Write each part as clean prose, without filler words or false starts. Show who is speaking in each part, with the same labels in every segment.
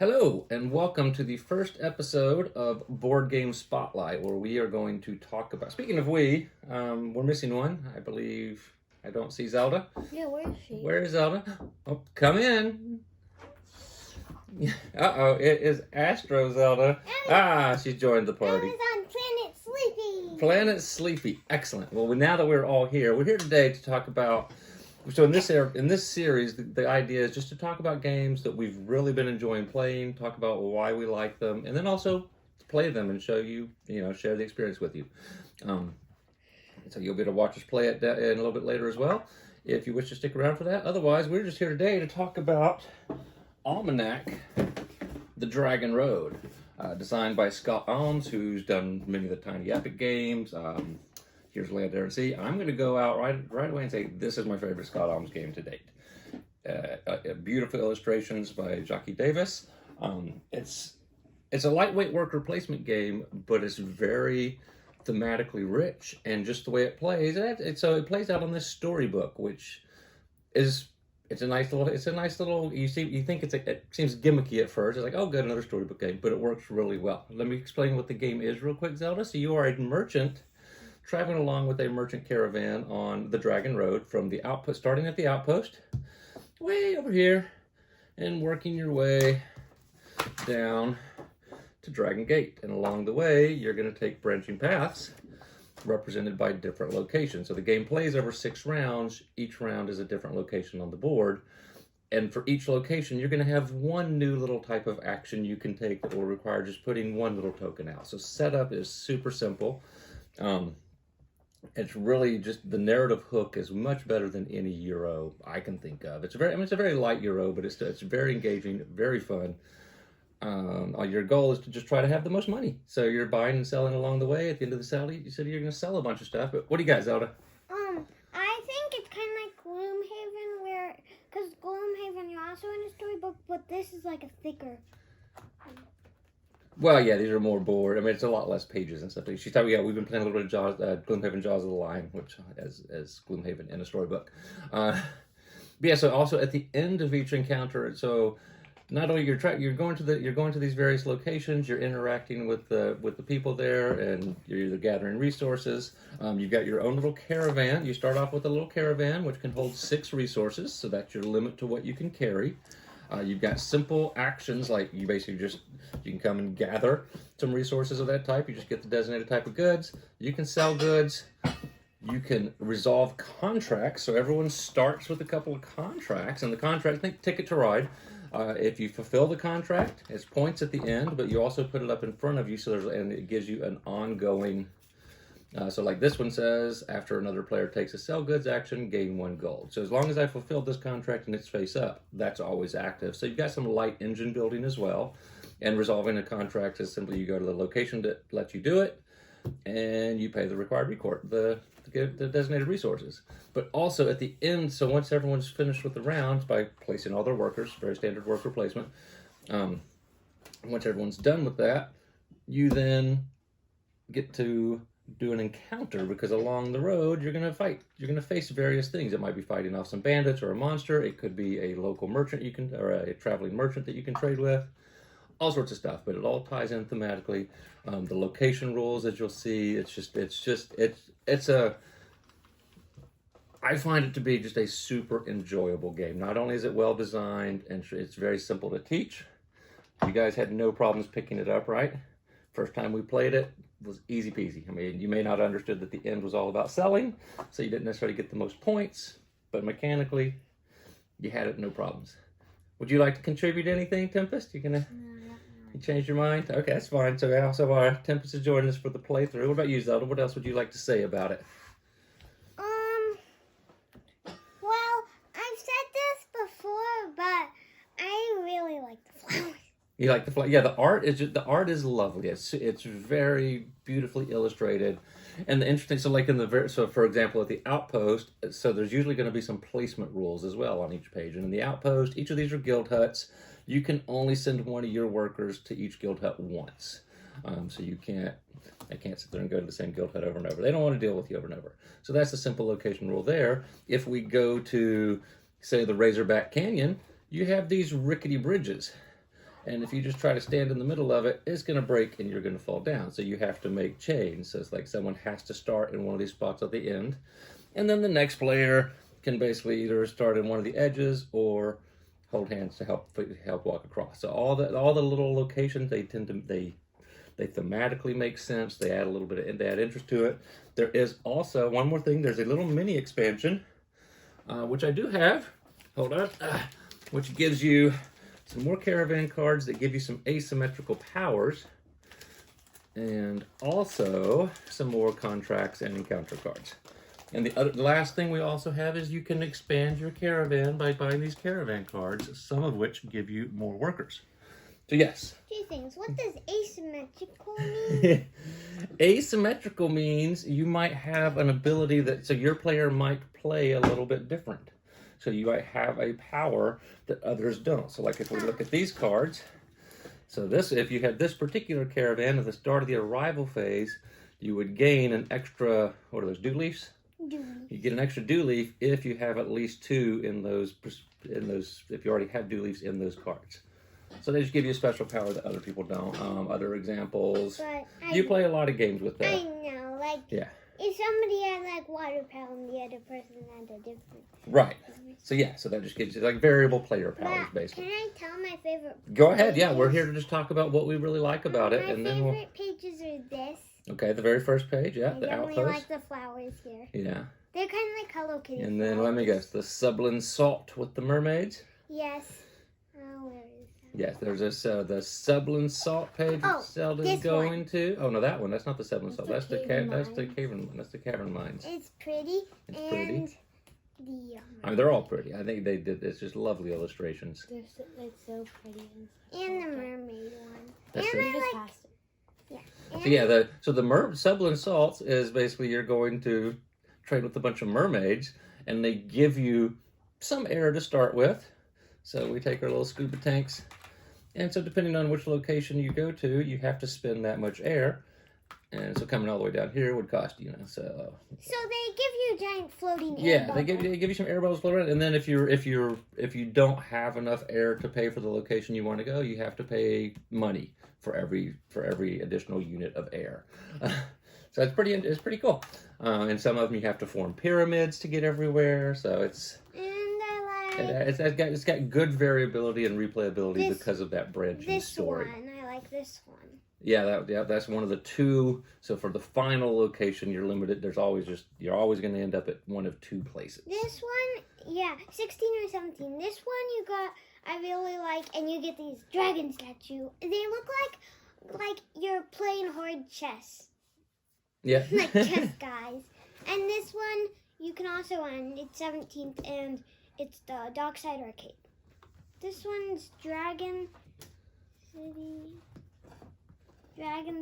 Speaker 1: Hello, and welcome to the first episode of Board Game Spotlight, where we are going to talk about. Speaking of we're missing one. I believe I don't see Zelda.
Speaker 2: Yeah, where is she?
Speaker 1: Where is Zelda? Oh, come in. Uh-oh, it is Astro Zelda. She's joined the party.
Speaker 2: I was on Planet Sleepy.
Speaker 1: Planet Sleepy. Excellent. Well, now that we're all here, we're here today to talk about. So in this series, the idea is just to talk about games that we've really been enjoying playing, talk about why we like them, and then also play them and show you, share the experience with you. So you'll be able to watch us play it in a little bit later as well, if you wish to stick around for that. Otherwise, we're just here today to talk about Almanac, The Dragon Road, designed by Scott Alms, who's done many of the Tiny Epic games. Here's Land, Air, and Sea. I'm going to go out right away and say this is my favorite Scott Alms game to date. Beautiful illustrations by Jockey Davis. It's a lightweight worker placement game, but it's very thematically rich, and just the way it plays, so it plays out on this storybook, which is it's a nice little. You think it seems gimmicky at first. It's like, oh, good, another storybook game, but it works really well. Let me explain what the game is real quick, Zelda. So you are a merchant traveling along with a merchant caravan on the Dragon Road from the outpost, starting at the outpost, way over here, and working your way down to Dragon Gate. And along the way, you're going to take branching paths represented by different locations. So the game plays over 6 rounds. Each round is a different location on the board. And for each location, you're going to have one new little type of action you can take that will require just putting one little token out. So setup is super simple. It's really just the narrative hook is much better than any Euro I can think of. It's a very light Euro, but it's very engaging, very fun. Your goal is to just try to have the most money. So you're buying and selling along the way. At the end of the sale, you said you're going to sell a bunch of stuff. But what do you got, Zelda?
Speaker 2: I think it's kind of like Gloomhaven, because Gloomhaven you're also in a storybook, but this is like a thicker.
Speaker 1: Well, yeah, these are more board. I mean, it's a lot less pages and stuff. She's talking. Yeah, we've been playing a little bit of Gloomhaven: Jaws of the Lion, which as Gloomhaven in a storybook. But yeah, so also at the end of each encounter, so not only you're going to these various locations, you're interacting with the people there, and you're either gathering resources. You've got your own little caravan. You start off with a little caravan which can hold 6 resources, so that's your limit to what you can carry. You've got simple actions like you can come and gather some resources of that type. You just get the designated type of goods. You can sell goods. You can resolve contracts. So everyone starts with a couple of contracts, and the contract, think Ticket to Ride. If you fulfill the contract, it's points at the end, but you also put it up in front of you, and it gives you an ongoing. So like this one says, after another player takes a sell goods action, gain 1 gold. So as long as I fulfilled this contract and it's face up, that's always active. So you've got some light engine building as well. And resolving a contract is simply you go to the location that lets you do it, and you pay the required the designated resources. But also at the end, so once everyone's finished with the rounds by placing all their workers, very standard worker placement, once everyone's done with that, you then get to do an encounter, because along the road you're going to fight. You're going to face various things. It might be fighting off some bandits or a monster. It could be a local merchant or a traveling merchant that you can trade with. All sorts of stuff, but it all ties in thematically. The location rules, as you'll see, I find it to be just a super enjoyable game. Not only is it well designed, and it's very simple to teach. You guys had no problems picking it up, right? First time we played it was easy peasy. I mean, you may not have understood that the end was all about selling, so you didn't necessarily get the most points, but mechanically, you had it no problems. Would you like to contribute anything, Tempest? You changed your mind? Okay, that's fine. So also our Tempest is joining us for the playthrough. What about you, Zelda? What else would you like to say about it?
Speaker 2: Well, I've said this before, but I really like the flowers.
Speaker 1: You like the flower? Yeah, the art is lovely. It's very beautifully illustrated, and the interesting. So like for example, at the outpost, so there's usually going to be some placement rules as well on each page. And in the outpost, each of these are guild huts. You can only send one of your workers to each guild hut once. So I can't sit there and go to the same guild hut over and over. They don't want to deal with you over and over. So that's the simple location rule there. If we go to, say, the Razorback Canyon, you have these rickety bridges. And if you just try to stand in the middle of it, it's going to break and you're going to fall down. So you have to make chains. So it's like someone has to start in one of these spots at the end. And then the next player can basically either start in one of the edges or hold hands to help walk across. So all the little locations, they thematically make sense. They add a little bit they add interest to it. There is also one more thing. There's a little mini expansion, which I do have. Hold on. Which gives you some more caravan cards that give you some asymmetrical powers, and also some more contracts and encounter cards. And the last thing we also have is you can expand your caravan by buying these caravan cards, some of which give you more workers. So yes.
Speaker 2: 2 things. What does asymmetrical mean?
Speaker 1: Asymmetrical means you might have an ability so your player might play a little bit different. So you might have a power that others don't. So like if we look at these cards, so if you had this particular caravan at the start of the arrival phase, you would gain an extra, what are those, dew leaves? You get an extra dew leaf if you have at least 2 in those, if you already have dew leaves in those cards. So they just give you a special power that other people don't. Other examples, you play a lot of games with that.
Speaker 2: I know, like,
Speaker 1: yeah.
Speaker 2: If somebody had like water power and the other person had a different.
Speaker 1: Right. So yeah, so that just gives you like variable player powers, basically.
Speaker 2: Can I tell my favorite?
Speaker 1: Go ahead. Yeah, we're here to just talk about what we really like about it, and then
Speaker 2: my favorite pages are this.
Speaker 1: Okay, the very first page, yeah, the outpost.
Speaker 2: I only like the flowers here.
Speaker 1: Yeah.
Speaker 2: They're kind of like Hello Kitty.
Speaker 1: And then
Speaker 2: flowers.
Speaker 1: let me guess, the Sublin Salt with the mermaids.
Speaker 2: Yes. Where is that?
Speaker 1: Yes, there's this the Sublin Salt page that Zelda's going to. Oh no, that one. That's not the Sublin Salt. That's the cavern. That's the cavern mines.
Speaker 2: It's pretty.
Speaker 1: It's pretty.
Speaker 2: The
Speaker 1: I mean, they're all pretty. I think they did. It's just lovely illustrations.
Speaker 3: It's so pretty.
Speaker 2: And the mermaid one.
Speaker 1: That's
Speaker 2: and
Speaker 1: it.
Speaker 2: I like. Yeah.
Speaker 1: So yeah, the Sublin Salts is basically you're going to trade with a bunch of mermaids, and they give you some air to start with. So we take our little scuba tanks, and so depending on which location you go to, you have to spend that much air. And so coming all the way down here would cost so.
Speaker 2: So they give you a giant floating air.
Speaker 1: Yeah,
Speaker 2: bubble.
Speaker 1: they give you some air bubbles floating, and then if you don't have enough air to pay for the location you want to go, you have to pay money for every additional unit of air. So it's pretty cool. And some of them you have to form pyramids to get everywhere. So it's. It's got good variability and replayability because of that branching story.
Speaker 2: This one, I like this one.
Speaker 1: Yeah, that's one of the 2. So for the final location, you're limited. You're always going to end up at one of 2 places.
Speaker 2: This one, 16 or 17. This one I really like, and you get these dragon statue. They look like you're playing hard chess.
Speaker 1: Yeah.
Speaker 2: Like chess guys. And this one you can also own. It's 17th, and it's the Dockside Arcade. This one's Dragon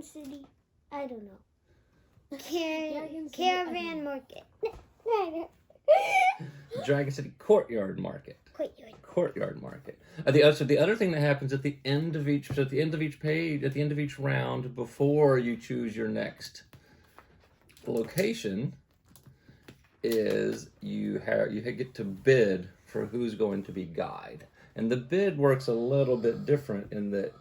Speaker 2: City. I don't know. Caravan Market.
Speaker 1: Dragon City Courtyard Market. Courtyard Market. The other thing that happens at the end of each page, at the end of each round, before you choose your next location, is you get to bid for who's going to be guide. And the bid works a little bit different in that,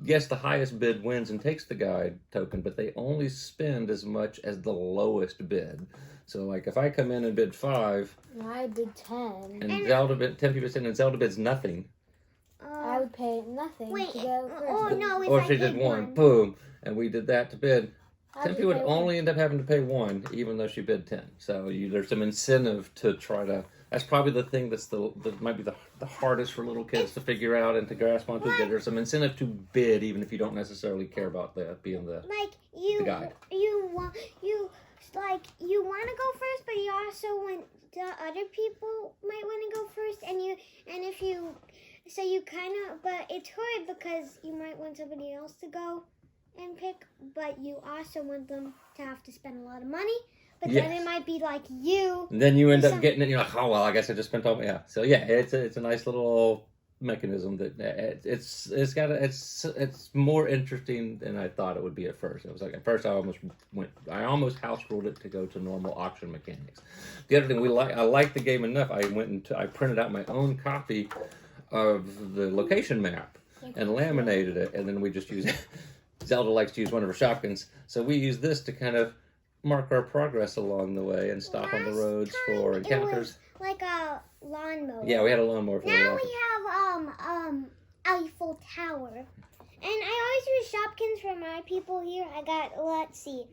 Speaker 1: yes, the highest bid wins and takes the guide token, but they only spend as much as the lowest bid. So, like, if I come in and bid 5,
Speaker 3: I bid 10,
Speaker 1: and Zelda bid 10 people in, and Zelda bids nothing,
Speaker 3: I would pay nothing to go first.
Speaker 2: Oh no!
Speaker 1: or if she did 1, boom, and we did that to bid. 10 people would
Speaker 3: pay
Speaker 1: only end up having to pay 1, even though she bid 10. So there's some incentive to try to. That's probably the thing that might be the hardest for little kids to figure out and to grasp onto. That there's some incentive to bid, even if you don't necessarily care about being the guide.
Speaker 2: You want to go first, but you also want the other people might want to go first, but it's hard because you might want somebody else to go and pick, but you also want them to have to spend a lot of money. But then it might be like you. And
Speaker 1: then you end up getting it. You're like, oh well, I guess I just spent all. Yeah. So yeah, it's a nice little mechanism that it's more interesting than I thought it would be at first. It was like at first I almost house ruled it to go to normal auction mechanics. The other thing I like the game enough. I printed out my own copy of the location map. and laminated it, and then we just use Zelda likes to use one of her Shopkins, so we use this to kind of mark our progress along the way and stop on the roads for encounters.
Speaker 2: It was like a lawnmower.
Speaker 1: Yeah, we had a lawnmower for
Speaker 2: now we have Eiffel Tower. And I always use Shopkins for my people here. I got, let's see.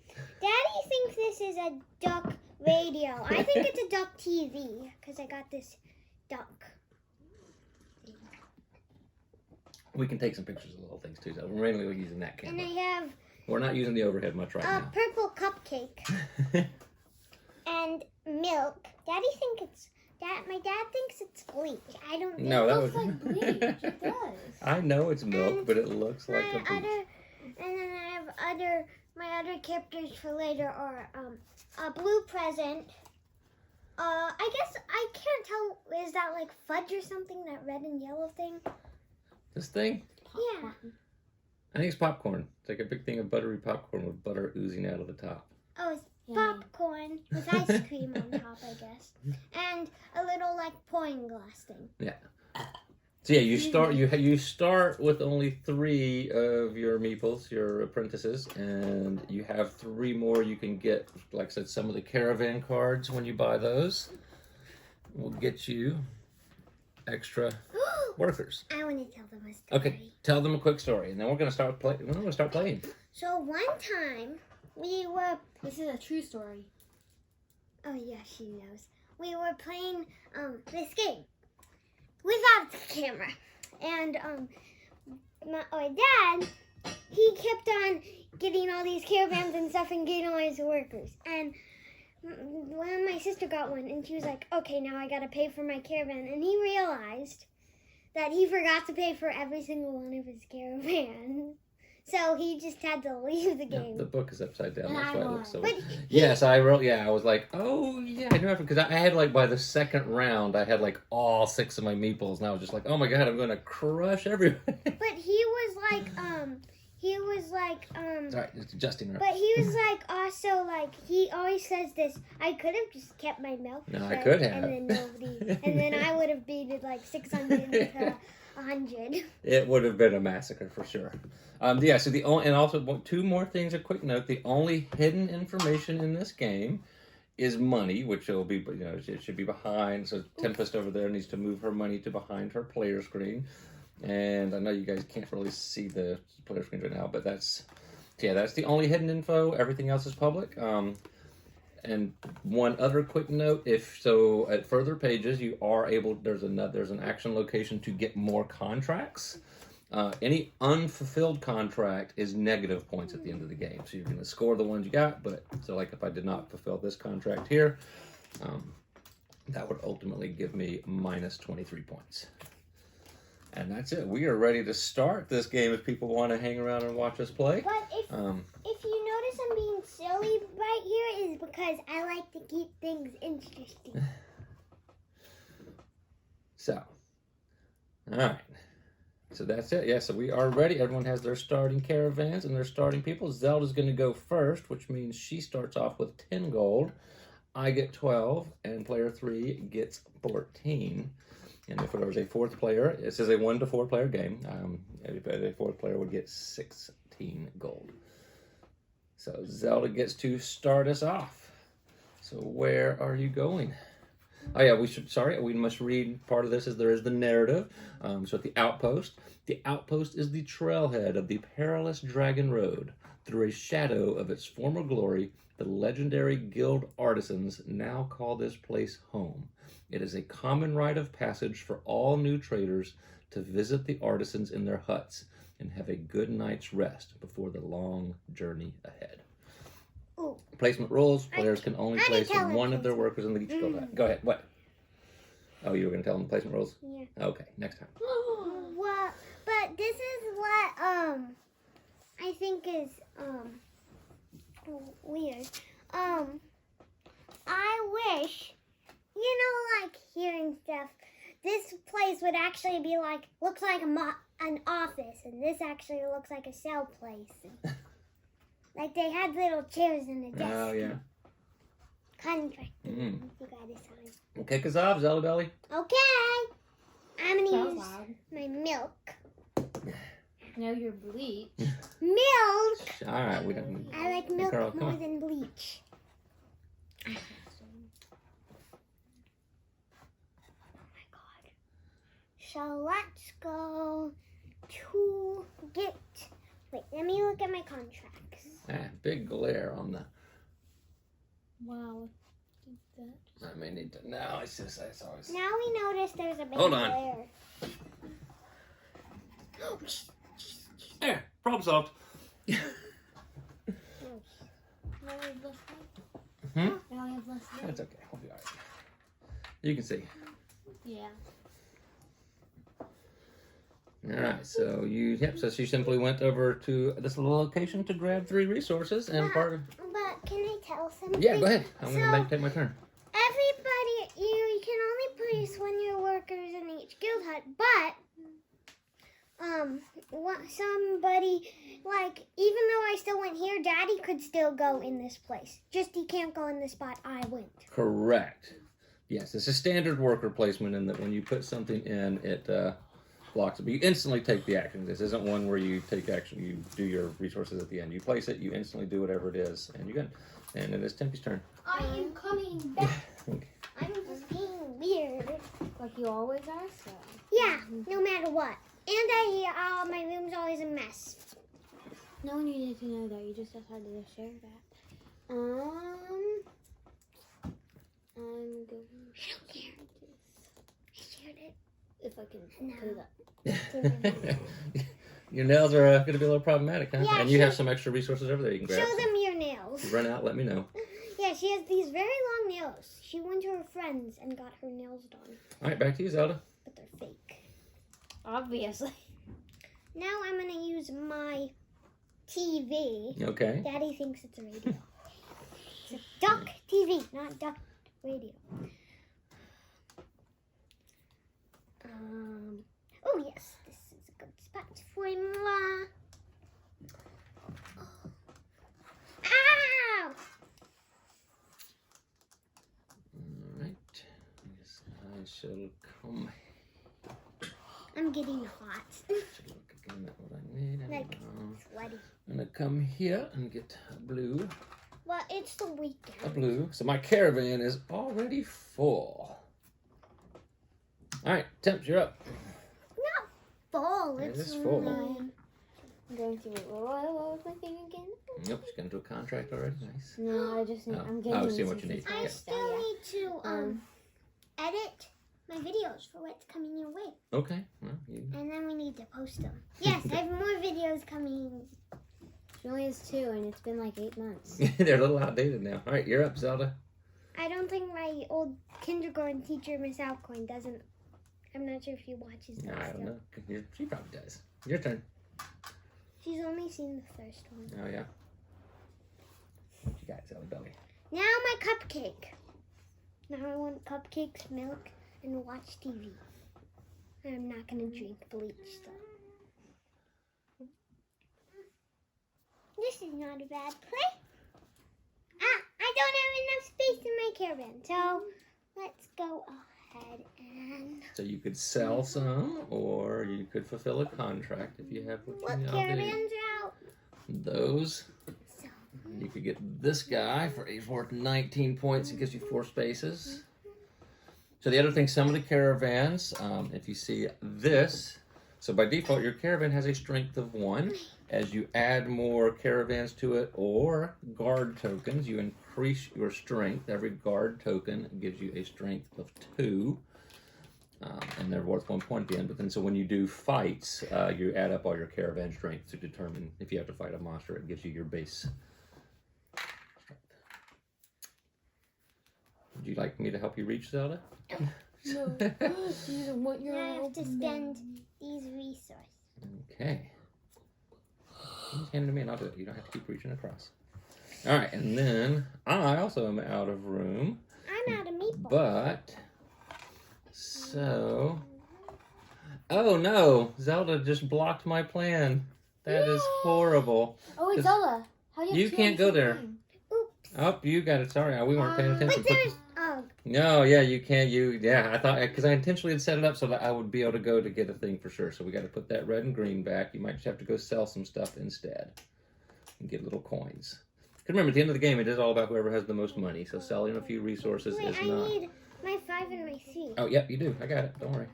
Speaker 2: Daddy thinks this is a duck radio. I think it's a duck TV because I got this duck. We
Speaker 1: can take some pictures of little things too. So we're mainly using that camera.
Speaker 2: And I have...
Speaker 1: We're not using the overhead much right now.
Speaker 2: A purple cupcake. And milk. Daddy thinks it's... my dad thinks it's bleach. I don't think
Speaker 1: that
Speaker 3: looks like bleach. It does.
Speaker 1: I know it's milk, but it looks like a bleach.
Speaker 2: And then I have my other characters for later are a blue present. I guess I can't tell. Is that like fudge or something? That red and yellow thing?
Speaker 1: This thing?
Speaker 2: Yeah.
Speaker 1: I think it's popcorn. It's like a big thing of buttery popcorn with butter oozing out of the top.
Speaker 2: Oh, it's popcorn with ice cream on top, I guess, and a little like pouring glass thing. Yeah.
Speaker 1: So yeah, you start with only 3 of your meeples, your apprentices, and you have 3 more you can get. Like I said, some of the caravan cards when you buy those will get you extra workers.
Speaker 2: I want to tell them a story.
Speaker 1: Okay, tell them a quick story, and then we're gonna start playing.
Speaker 2: So one time.
Speaker 3: This is a true story.
Speaker 2: Oh yeah, she knows. We were playing this game without the camera, and my dad, he kept on getting all these caravans and stuff and getting all his workers. And when my sister got one, and she was like, "Okay, now I gotta pay for my caravan," and he realized that he forgot to pay for every single one of his caravans. So he just had to leave the game.
Speaker 1: Yeah, the book is upside down. That's why it looks so.
Speaker 2: Yes,
Speaker 1: I wrote. Yeah, I was like, oh yeah, I know because I had like by the second round, I had like all 6 of my meeples, and I was just like, oh my god, I'm gonna crush everyone.
Speaker 2: But he was like,
Speaker 1: Sorry, it's adjusting.
Speaker 2: But he was like, also like, he always says this. I could have just kept my mouth shut.
Speaker 1: I could have.
Speaker 2: And then I would have beat it like 600 to 100.
Speaker 1: It would have been a massacre for sure. Yeah. So and also 2 more things. A quick note: the only hidden information in this game is money, which will be, it should be behind. So Tempest over there needs to move her money to behind her player screen. And I know you guys can't really see the player screen right now, but that's the only hidden info. Everything else is public. And one other quick note: at further pages, you are able. There's an action location to get more contracts. Any unfulfilled contract is negative points at the end of the game. So you're going to score the ones you got. But so like if I did not fulfill this contract here, that would ultimately give me minus 23 points. And that's it. We are ready to start this game if people want to hang around and watch us play.
Speaker 2: But if you notice I'm being silly right here is because I like to keep things interesting.
Speaker 1: So, all right. So that's it. Yeah, so we are ready. Everyone has their starting caravans and their starting people. Zelda's going to go first, which means she starts off with 10 gold. I get 12, and player 3 gets 14. And if there was a 4th player, this is a 1 to 4 player game. A 4th player would get 16 gold. So Zelda gets to start us off. So where are you going? Oh yeah, we must read part of this as there is the narrative. So at the outpost is the trailhead of the perilous Dragon Road. Through a shadow of its former glory, the legendary guild artisans now call this place home. It is a common rite of passage for all new traders to visit the artisans in their huts and have a good night's rest before the long journey ahead. Ooh. Placement rules. Players can only place one of their workers in each guild hut. Go ahead. What? Oh, you were going to tell them the placement rules?
Speaker 2: Yeah.
Speaker 1: Okay, next time.
Speaker 2: Well, but this is what I think is weird. I wish, like hearing stuff, this place would actually be looks like an office, and this actually looks like a cell place. Like they had little chairs and a desk.
Speaker 1: Oh, yeah.
Speaker 2: Contract. You gotta sign.
Speaker 1: Okay, Kazav, Zelda Belly.
Speaker 2: Okay. I'm gonna use my milk.
Speaker 3: Now you're bleach.
Speaker 2: Milk.
Speaker 1: All right, we don't.
Speaker 2: I like milk
Speaker 1: Carl, come
Speaker 2: more
Speaker 1: on.
Speaker 2: than bleach. Oh my god. So let's go to get. Wait, let me look at my contracts.
Speaker 1: Big glare on the.
Speaker 3: Wow.
Speaker 1: I may need to. No, it's just it's always.
Speaker 2: Now we notice there's a big
Speaker 1: Hold on.
Speaker 2: glare.
Speaker 1: There, problem solved.
Speaker 3: Now I have less light.
Speaker 1: Hmm?
Speaker 3: Now I have less light.
Speaker 1: That's okay. We'll be all right. You can see.
Speaker 3: Yeah.
Speaker 1: All right, so so she simply went over to this little location to grab 3 resources and part of.
Speaker 2: But can I tell something?
Speaker 1: Yeah, go ahead. I'm
Speaker 2: So-
Speaker 1: gonna take my turn.
Speaker 2: Everybody, you can only place 1 your workers in each guild hut, but somebody, like, even though I still went here, Daddy could still go in this place. Just he can't go in the spot I went.
Speaker 1: Correct. Yes, it's a standard worker placement in that when you put something in, it blocks it. But you instantly take the action. This isn't one where you take action, you do your resources at the end. You place it, you instantly do whatever it is, and you're good. And it is Tempe's turn.
Speaker 3: I am coming back.
Speaker 2: I'm just being weird.
Speaker 3: Like you always are, so.
Speaker 2: Yeah, no matter what. And my room's always a mess.
Speaker 3: No one needed to know that. You just decided to share that. I'm going.
Speaker 2: I don't care. I shared it.
Speaker 3: If I can
Speaker 2: No.
Speaker 3: put it up.
Speaker 1: Your nails are going to be a little problematic, huh?
Speaker 2: Yeah,
Speaker 1: and you have
Speaker 2: she-
Speaker 1: some extra resources over there you can grab.
Speaker 2: Show them your nails.
Speaker 1: If you run out, let me know.
Speaker 2: Yeah, she has these very long nails. She went to her friends and got her nails done,
Speaker 1: All right, back to you, Zelda.
Speaker 2: but they're fake.
Speaker 3: Obviously.
Speaker 2: Now I'm gonna use my TV.
Speaker 1: Okay.
Speaker 2: Daddy thinks it's a radio. It's a duck TV, not duck radio. Oh yes, this is a good spot for moi. Ow!
Speaker 1: All right. Yes, I shall come.
Speaker 2: I'm getting hot.
Speaker 1: Take a look again at what I need. And,
Speaker 2: Like, sweaty.
Speaker 1: I'm going to come here and get a blue.
Speaker 2: Well, it's the
Speaker 1: A
Speaker 2: weekend.
Speaker 1: blue. So my caravan is already full. All right, Temps, you're up.
Speaker 2: Not full.
Speaker 1: It
Speaker 2: It's
Speaker 1: is full.
Speaker 2: nine.
Speaker 3: I'm going to. What was my thing again?
Speaker 1: Yep, she's going to do a contract already. Nice.
Speaker 3: No, I just need.
Speaker 1: Oh,
Speaker 3: I'm
Speaker 1: I
Speaker 3: getting.
Speaker 1: was seeing what you need.
Speaker 2: I
Speaker 1: Yeah.
Speaker 2: still need to edit my videos for what's coming your way.
Speaker 1: Okay. Well, you...
Speaker 2: And then we need to post them. Yes, I have more videos coming.
Speaker 3: She only has 2, and it's been like 8 months.
Speaker 1: They're a little outdated now. All right, you're up, Zelda.
Speaker 2: I don't think my old kindergarten teacher, Miss Alcoin, doesn't. I'm not sure if she watches
Speaker 1: No,
Speaker 2: them
Speaker 1: I don't
Speaker 2: still.
Speaker 1: know. She probably does. Your turn.
Speaker 2: She's only seen the first one.
Speaker 1: Oh, yeah. What you got, Zelda Belly?
Speaker 2: Now my cupcake. Now I want cupcakes, milk, and watch TV. I'm not gonna drink bleach though. This is not a bad play. I don't have enough space in my caravan, so let's go ahead and
Speaker 1: So you could sell some, or you could fulfill a contract if you have what
Speaker 2: what
Speaker 1: you need.
Speaker 2: caravans are out?
Speaker 1: Those.
Speaker 2: So
Speaker 1: You could get this guy for he's worth 19 points. It gives you 4 spaces. So the other thing, some of the caravans, if you see this, so by default your caravan has a strength of 1. As you add more caravans to it or guard tokens, you increase your strength. Every guard token gives you a strength of 2. And they're worth 1 point at the end. But then, so when you do fights, you add up all your caravan strength to determine if you have to fight a monster. It gives you your base. Would you like me to help you reach Zelda?
Speaker 3: No. You don't want your.
Speaker 2: I have to spend these resources.
Speaker 1: Okay. Just hand it to me and I'll do it. You don't have to keep reaching across. All right, and then I also am out of room,
Speaker 2: I'm out of meatballs.
Speaker 1: but so. Oh no! Zelda just blocked my plan. That is horrible.
Speaker 3: Oh, wait,
Speaker 1: 'Cause
Speaker 3: Zelda. How do
Speaker 1: you
Speaker 3: have 2
Speaker 1: can't
Speaker 3: at
Speaker 1: go
Speaker 3: the
Speaker 1: there.
Speaker 3: same time?
Speaker 2: Oops.
Speaker 1: Oh, you got it. Sorry, we weren't paying attention.
Speaker 2: But there's
Speaker 1: No, yeah, you can't. Yeah, I thought because I intentionally had set it up so that I would be able to go to get a thing for sure. So we got to put that red and green back. You might just have to go sell some stuff instead and get little coins. Because remember, at the end of the game, it is all about whoever has the most money. So selling a few resources
Speaker 2: Wait,
Speaker 1: is
Speaker 2: I
Speaker 1: not.
Speaker 2: need my 5 and my 3.
Speaker 1: Oh, yep, you do. I got it. Don't worry.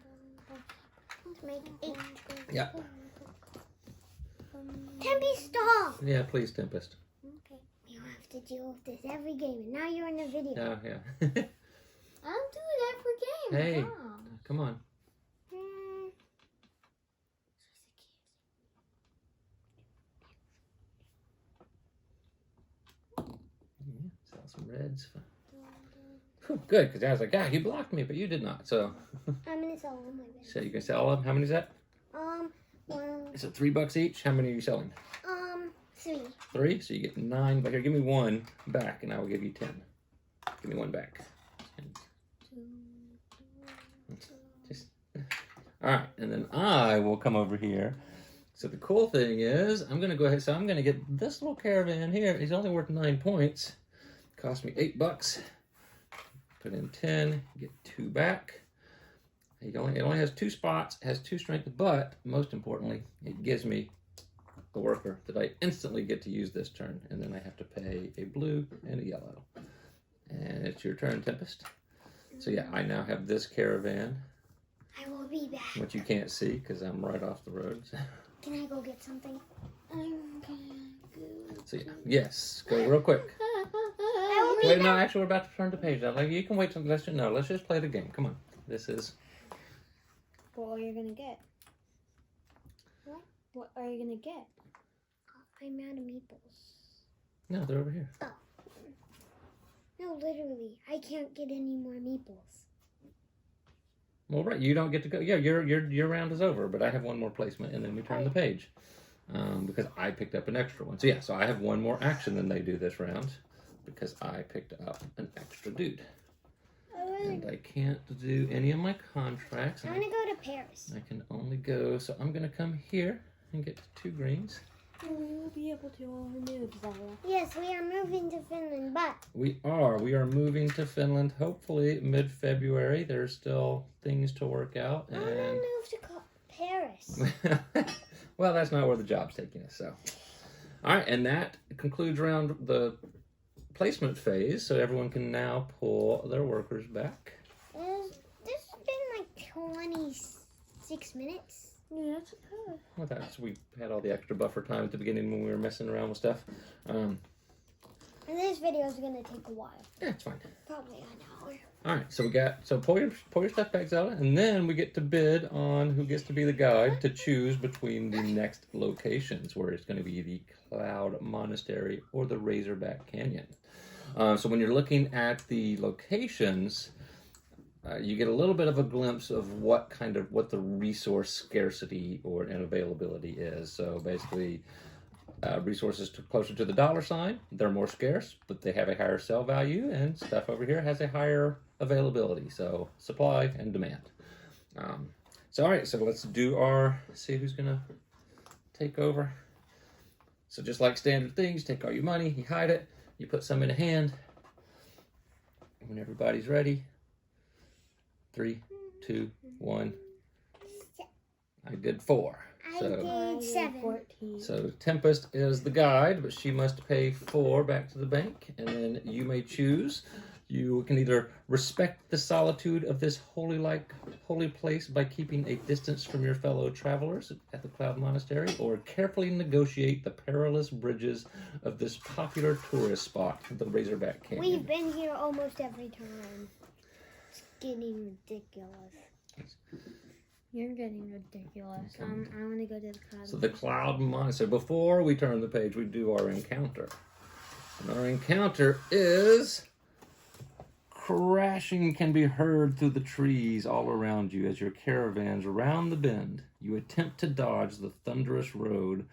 Speaker 2: To make 8.
Speaker 1: Yep.
Speaker 2: Tempy, stop!
Speaker 1: Yeah, please, Tempest.
Speaker 2: Okay. You have to deal with this every game, and now you're in the video.
Speaker 1: Oh, yeah.
Speaker 3: I don't do it every game.
Speaker 1: Hey.
Speaker 3: Mom.
Speaker 1: Come on. Yeah, sell some reds. Whew, good, because I was like, yeah, he blocked me, but you did not. So,
Speaker 2: I'm gonna sell all my reds.
Speaker 1: so you can sell all of them. How many is that?
Speaker 2: Well,
Speaker 1: Is it $3 each? How many are you selling?
Speaker 2: 3.
Speaker 1: 3, so you get 9. But here, give me 1 back, and I will give you 10. Give me 1 back. Just, all right, and then I will come over here. So the cool thing is, I'm gonna go ahead. So I'm gonna get this little caravan here. He's only worth 9 points. Cost me $8. Put in 10. Get 2 back. It only has 2 spots. Has 2 strength, but most importantly, it gives me the worker that I instantly get to use this turn, and then I have to pay a blue and a yellow. And it's your turn, Tempest. So yeah, I now have this caravan,
Speaker 2: I will be back.
Speaker 1: which you can't see because I'm right off the road.
Speaker 2: Can I go get something?
Speaker 3: I'm gonna go.
Speaker 1: So yeah, yes, go real quick.
Speaker 2: I will be
Speaker 1: Wait, no,
Speaker 2: back.
Speaker 1: actually, we're about to turn the page out. Like you can wait till let's just play the game. Come on, this is.
Speaker 3: What are you gonna get?
Speaker 2: What?
Speaker 3: What are you gonna get?
Speaker 2: I'm out of meeples.
Speaker 1: No, they're over here.
Speaker 2: No, literally, I can't get any more meeples.
Speaker 1: Well, right, you don't get to go. Yeah, your round is over, but I have one more placement, and then we turn the page because I picked up an extra one. So yeah, so I have one more action than they do this round because I picked up an extra dude, and I can't do any of my contracts.
Speaker 2: I want to go to Paris.
Speaker 1: I can only go. So I'm gonna come here and get 2 greens.
Speaker 3: We will be able to move, Zara.
Speaker 2: Yes, we are moving to Finland, but
Speaker 1: We are moving to Finland. Hopefully mid-February. There's still things to work out,
Speaker 2: I want to
Speaker 1: and
Speaker 2: move to Paris.
Speaker 1: well, that's not where the job's taking us. So, all right, and that concludes around the placement phase. So everyone can now pull their workers back.
Speaker 2: This has been like 26 minutes.
Speaker 3: Yeah, that's good.
Speaker 1: Well, we had all the extra buffer time at the beginning when we were messing around with stuff.
Speaker 2: And this video is going to take a while.
Speaker 1: Yeah, it's fine.
Speaker 2: Probably an hour.
Speaker 1: All right, so pull your stuff back, Zelda, and then we get to bid on who gets to be the guide to choose between the next locations, where it's going to be the Cloud Monastery or the Razorback Canyon. So when you're looking at the locations, you get a little bit of a glimpse of what the resource scarcity and availability is. So basically, resources closer to the $sign, they're more scarce, but they have a higher sell value, and stuff over here has a higher availability. So supply and demand. So all right, so let's see who's gonna take over. So just like standard things, take all your money, you hide it, you put some in a hand. When everybody's ready. 3, 2, 1. I did 4.
Speaker 2: I
Speaker 1: So,
Speaker 2: did 7.
Speaker 3: 14.
Speaker 1: so Tempest is the guide, but she must pay 4 back to the bank, and then you may choose. You can either respect the solitude of this holy place by keeping a distance from your fellow travelers at the Cloud Monastery, or carefully negotiate the perilous bridges of this popular tourist spot, the Razorback Canyon.
Speaker 2: We've been here almost every time. It's getting ridiculous.
Speaker 3: You're getting ridiculous.
Speaker 1: Okay.
Speaker 3: I want to go to the cloud.
Speaker 1: So the Cloud Monastery. Before we turn the page, we do our encounter. And our encounter is crashing can be heard through the trees all around you as your caravans round the bend. You attempt to dodge the thunderous road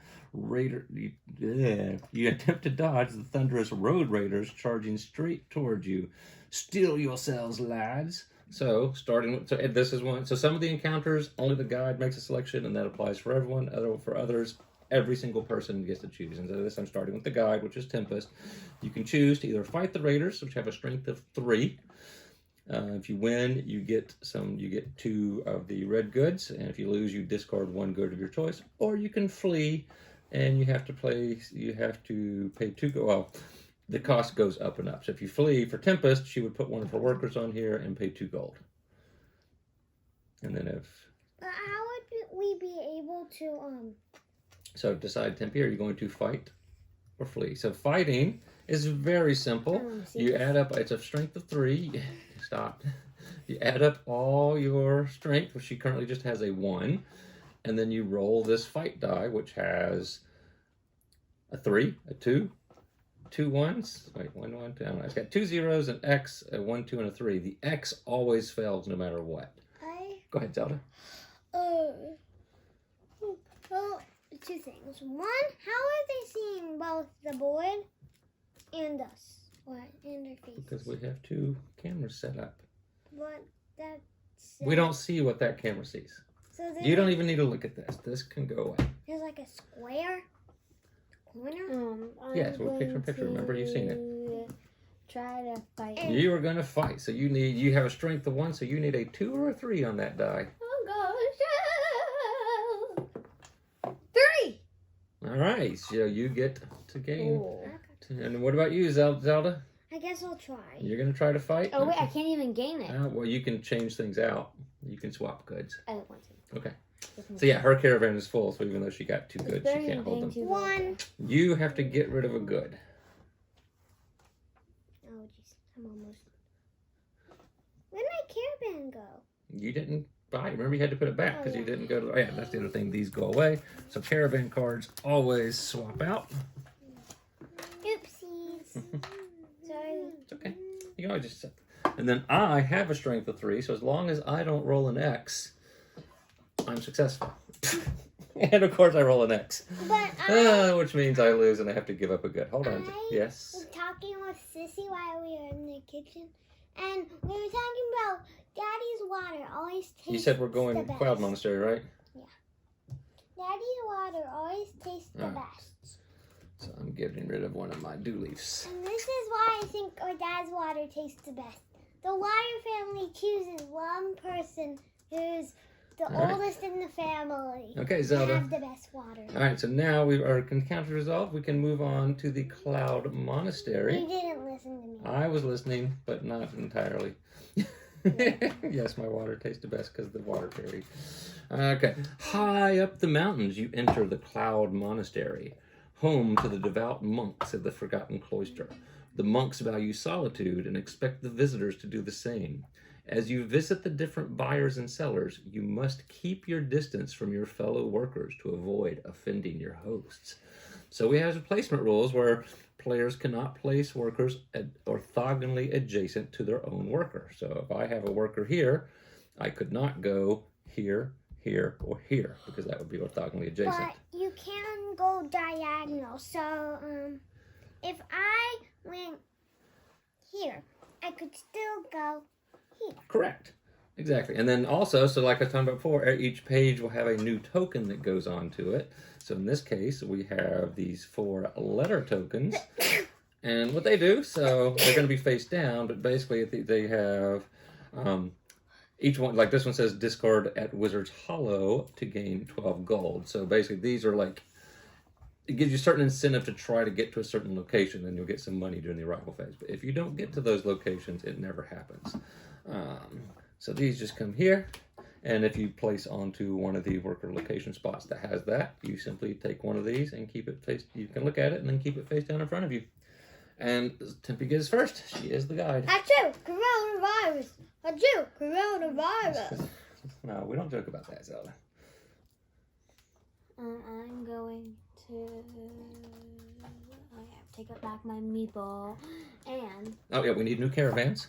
Speaker 1: raiders charging straight towards you. Steel yourselves, lads. So this is one. So some of the encounters, only the guide makes a selection, and that applies for everyone. For others, every single person gets to choose. And so this, I'm starting with the guide, which is Tempest. You can choose to either fight the raiders, which have a strength of 3. If you win, you get 2 of the red goods, and if you lose, you discard 1 good of your choice, or you can flee, and you have to pay 2 gold. Well, the cost goes up and up. So if you flee for Tempest, she would put 1 of her workers on here and pay 2 gold. And then
Speaker 2: But how would we be able to
Speaker 1: So decide, Tempe, are you going to fight or flee? So fighting is very simple. You add up, it's a strength of 3. Stop. You add up all your strength, which she currently just has a 1. And then you roll this fight die, which has a 3, a 2, 2 ones. Wait, 1, 1, 2. I don't know. It's got 2 zeros, an X, a 1, 2, and a 3. The X always fails no matter what. Go ahead, Zelda.
Speaker 2: Well, 2 things. One, how are they seeing both the board and us? And our faces?
Speaker 1: Because we have 2 cameras set up.
Speaker 2: But that's...
Speaker 1: We don't see what that camera sees.
Speaker 2: So
Speaker 1: You don't even need to look at this. This can go away.
Speaker 2: There's like a square corner?
Speaker 1: Yes, we'll picture. Remember, you've seen it.
Speaker 3: Try to fight.
Speaker 1: You are going to fight. So you have a strength of 1, so you need a 2 or a 3 on that die.
Speaker 3: Oh gosh. 3.
Speaker 1: All right, so you get to gain.
Speaker 3: Oh.
Speaker 1: And what about you, Zelda?
Speaker 2: I guess I'll try.
Speaker 1: You're going to try to fight?
Speaker 3: Oh wait, I can't even gain it.
Speaker 1: Well, you can change things out. You can swap goods.
Speaker 3: I don't want to.
Speaker 1: Okay. So yeah, her caravan is full, so even though she got 2 goods, she can't hold them.
Speaker 2: 1.
Speaker 1: You have to get rid of a good.
Speaker 2: Oh, jeez. I'm almost... Where'd my caravan go?
Speaker 1: You didn't buy it. Remember, you had to put it back because you didn't go to... Oh, yeah, that's the other thing. These go away. So caravan cards always swap out.
Speaker 2: Oopsies. Sorry.
Speaker 1: It's okay. You can always just set. And then I have a strength of 3, so as long as I don't roll an X, I'm successful. And of course I roll an X.
Speaker 2: But
Speaker 1: which means I lose and I have to give up a good. Hold on.
Speaker 2: I
Speaker 1: Yes?
Speaker 2: was talking with Sissy while we were in the kitchen, and we were talking about Daddy's water always tastes
Speaker 1: You said we're
Speaker 2: the
Speaker 1: going
Speaker 2: best.
Speaker 1: Cloud Monastery, right?
Speaker 2: Daddy's water always tastes the
Speaker 1: Alright.
Speaker 2: best.
Speaker 1: So I'm getting rid of one of my dew leaves.
Speaker 2: And this is why I think our dad's water tastes the best. The water family chooses one person who's the
Speaker 1: Alright.
Speaker 2: oldest in the family
Speaker 1: Okay,
Speaker 2: to
Speaker 1: Zelda.
Speaker 2: have the best water.
Speaker 1: All right, so now our encounter resolved. We can move on to the Cloud Monastery.
Speaker 2: You didn't listen to me.
Speaker 1: I was listening, but not entirely. Yes, my water tastes the best because of the water fairy. Okay. High up the mountains, you enter the Cloud Monastery, home to the devout monks of the Forgotten Cloister. The monks value solitude and expect the visitors to do the same. As you visit the different buyers and sellers, you must keep your distance from your fellow workers to avoid offending your hosts. So we have placement rules where players cannot place workers orthogonally adjacent to their own worker. So if I have a worker here, I could not go here, here, or here, because that would be orthogonally adjacent.
Speaker 2: But you can go diagonal. So if I went here, I could still go here.
Speaker 1: Correct. Exactly. And then also, so like I was talking about before, each page will have a new token that goes onto it. So in this case, we have these 4 letter tokens. And what they do, so they're going to be face down, but basically they have each one, like this one says discard at Wizard's Hollow to gain 12 gold. So basically these are like, it gives you a certain incentive to try to get to a certain location, and you'll get some money during the arrival phase. But if you don't get to those locations, it never happens. So these just come here, and if you place onto one of the worker location spots that has that, you simply take one of these and keep it face. You can look at it and then keep it face down in front of you. And Tempe gets first. She is the guide.
Speaker 2: Achoo! Coronavirus! Achoo! Coronavirus!
Speaker 1: No, we don't joke about that, Zelda.
Speaker 3: I'm going to take up back my meatball and
Speaker 1: Oh yeah, we need new caravans.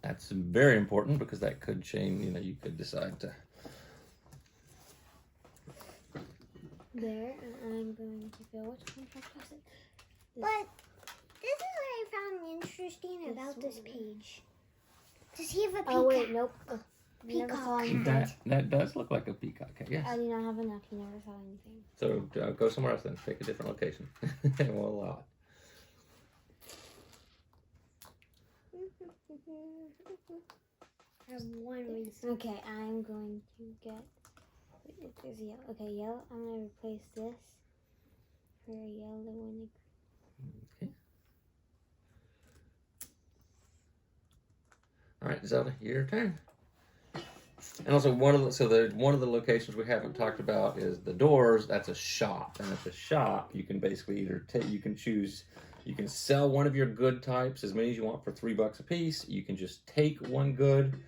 Speaker 1: That's very important because that could change. You know, you could decide to.
Speaker 3: there, and I'm going to go. Which one should I press it?
Speaker 2: But this is what I found interesting about this page. Does he have a peacock?
Speaker 3: Oh wait, nope. Never
Speaker 2: Peacock.
Speaker 3: saw anything.
Speaker 1: That does look like a peacock. Yes.
Speaker 3: I do not have enough. You never saw anything.
Speaker 1: So go somewhere else then. Pick a different location. And we'll allow it.
Speaker 2: I have one reason.
Speaker 3: Okay, I'm going to get. There's yellow. Okay, yellow. I'm gonna replace this for a yellow one.
Speaker 1: Okay. All right, Zelda, your turn. And also one of the locations we haven't talked about is the doors. That's a shop, and at the shop you can basically either you can choose. You can sell one of your good types, as many as you want, for $3 a piece. You can just take one good,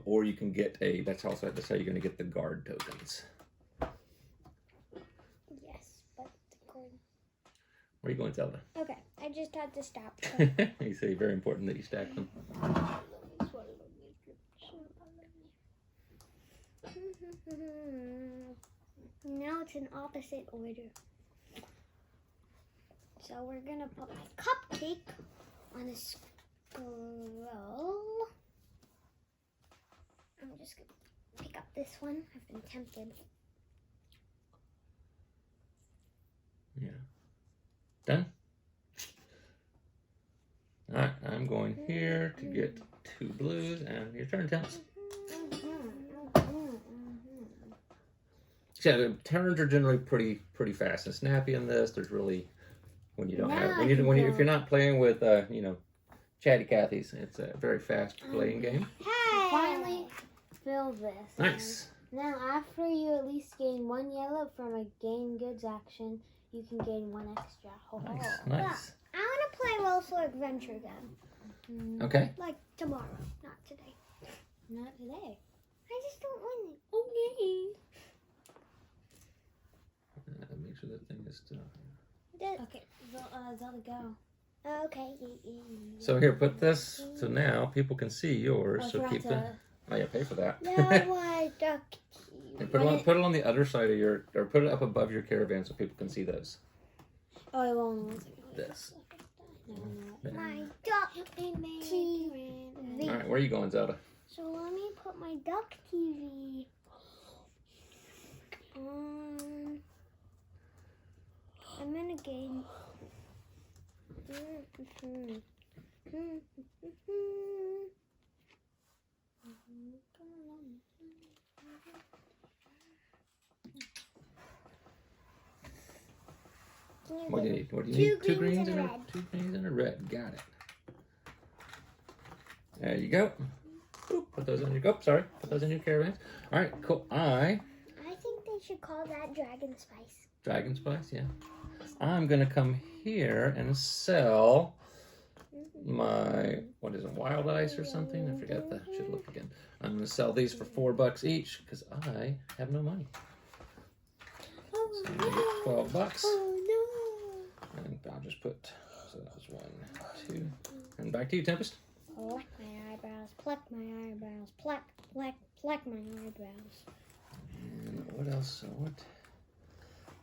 Speaker 1: or you can get a. That's how you're going to get the guard tokens.
Speaker 2: Yes, but the gold.
Speaker 1: Where are you going, Zelda?
Speaker 2: Okay, I just had to stop.
Speaker 1: You say very important that you stack them.
Speaker 2: Now it's in opposite order. So we're gonna put my cupcake on a scroll. I'm just gonna pick up this one. I've been tempted.
Speaker 1: Yeah. Done? Alright, I'm going here to get 2 blues, and your turn, Temps. Yeah, the turns are generally pretty fast and snappy in this. There's really when you don't have if you're not playing with Chatty Cathy's, it's a very fast playing game.
Speaker 2: Hey!
Speaker 3: Finally, fill this.
Speaker 1: Nice.
Speaker 3: Now, after you at least gain 1 yellow from a gain goods action, you can gain 1 extra.
Speaker 1: Nice.
Speaker 2: I want to play Kolossal Adventure again.
Speaker 1: Okay.
Speaker 2: Like tomorrow, not today.
Speaker 3: Not today.
Speaker 2: I just don't want it.
Speaker 3: Okay.
Speaker 1: Make sure that thing is still.
Speaker 3: Okay, Zelda, go.
Speaker 2: Okay.
Speaker 1: So here, put this. So now people can see yours.
Speaker 3: I
Speaker 1: So
Speaker 3: forgot
Speaker 1: keep
Speaker 3: to-
Speaker 1: that. Oh yeah, pay for that.
Speaker 2: No, I duck.
Speaker 1: And put it on the other side of your, or put it up above your caravan so people can see those.
Speaker 3: Oh, I won't.
Speaker 1: This.
Speaker 2: My duck TV.
Speaker 1: All right, where are you going, Zelda?
Speaker 2: So let me put my duck TV on. I'm gonna gain.
Speaker 1: What do you need? What do you need? 2 greens and a red. 2 greens and a red. Got it. There you go. Oop, put those in your. Oh, sorry. Put those in your caravans. All right, cool.
Speaker 2: I think they should call that Dragon Spice.
Speaker 1: Dragon Spice, yeah. I'm gonna come here and sell my wild ice or something. I forgot that. Should look again. I'm gonna sell these for $4 each because I have no money. So I'm gonna get $12.
Speaker 2: Oh no!
Speaker 1: And I'll just put. So that was 1, 2, and back to you, Tempest.
Speaker 2: Pluck my eyebrows. Pluck my eyebrows. Pluck my eyebrows.
Speaker 1: And what else? What?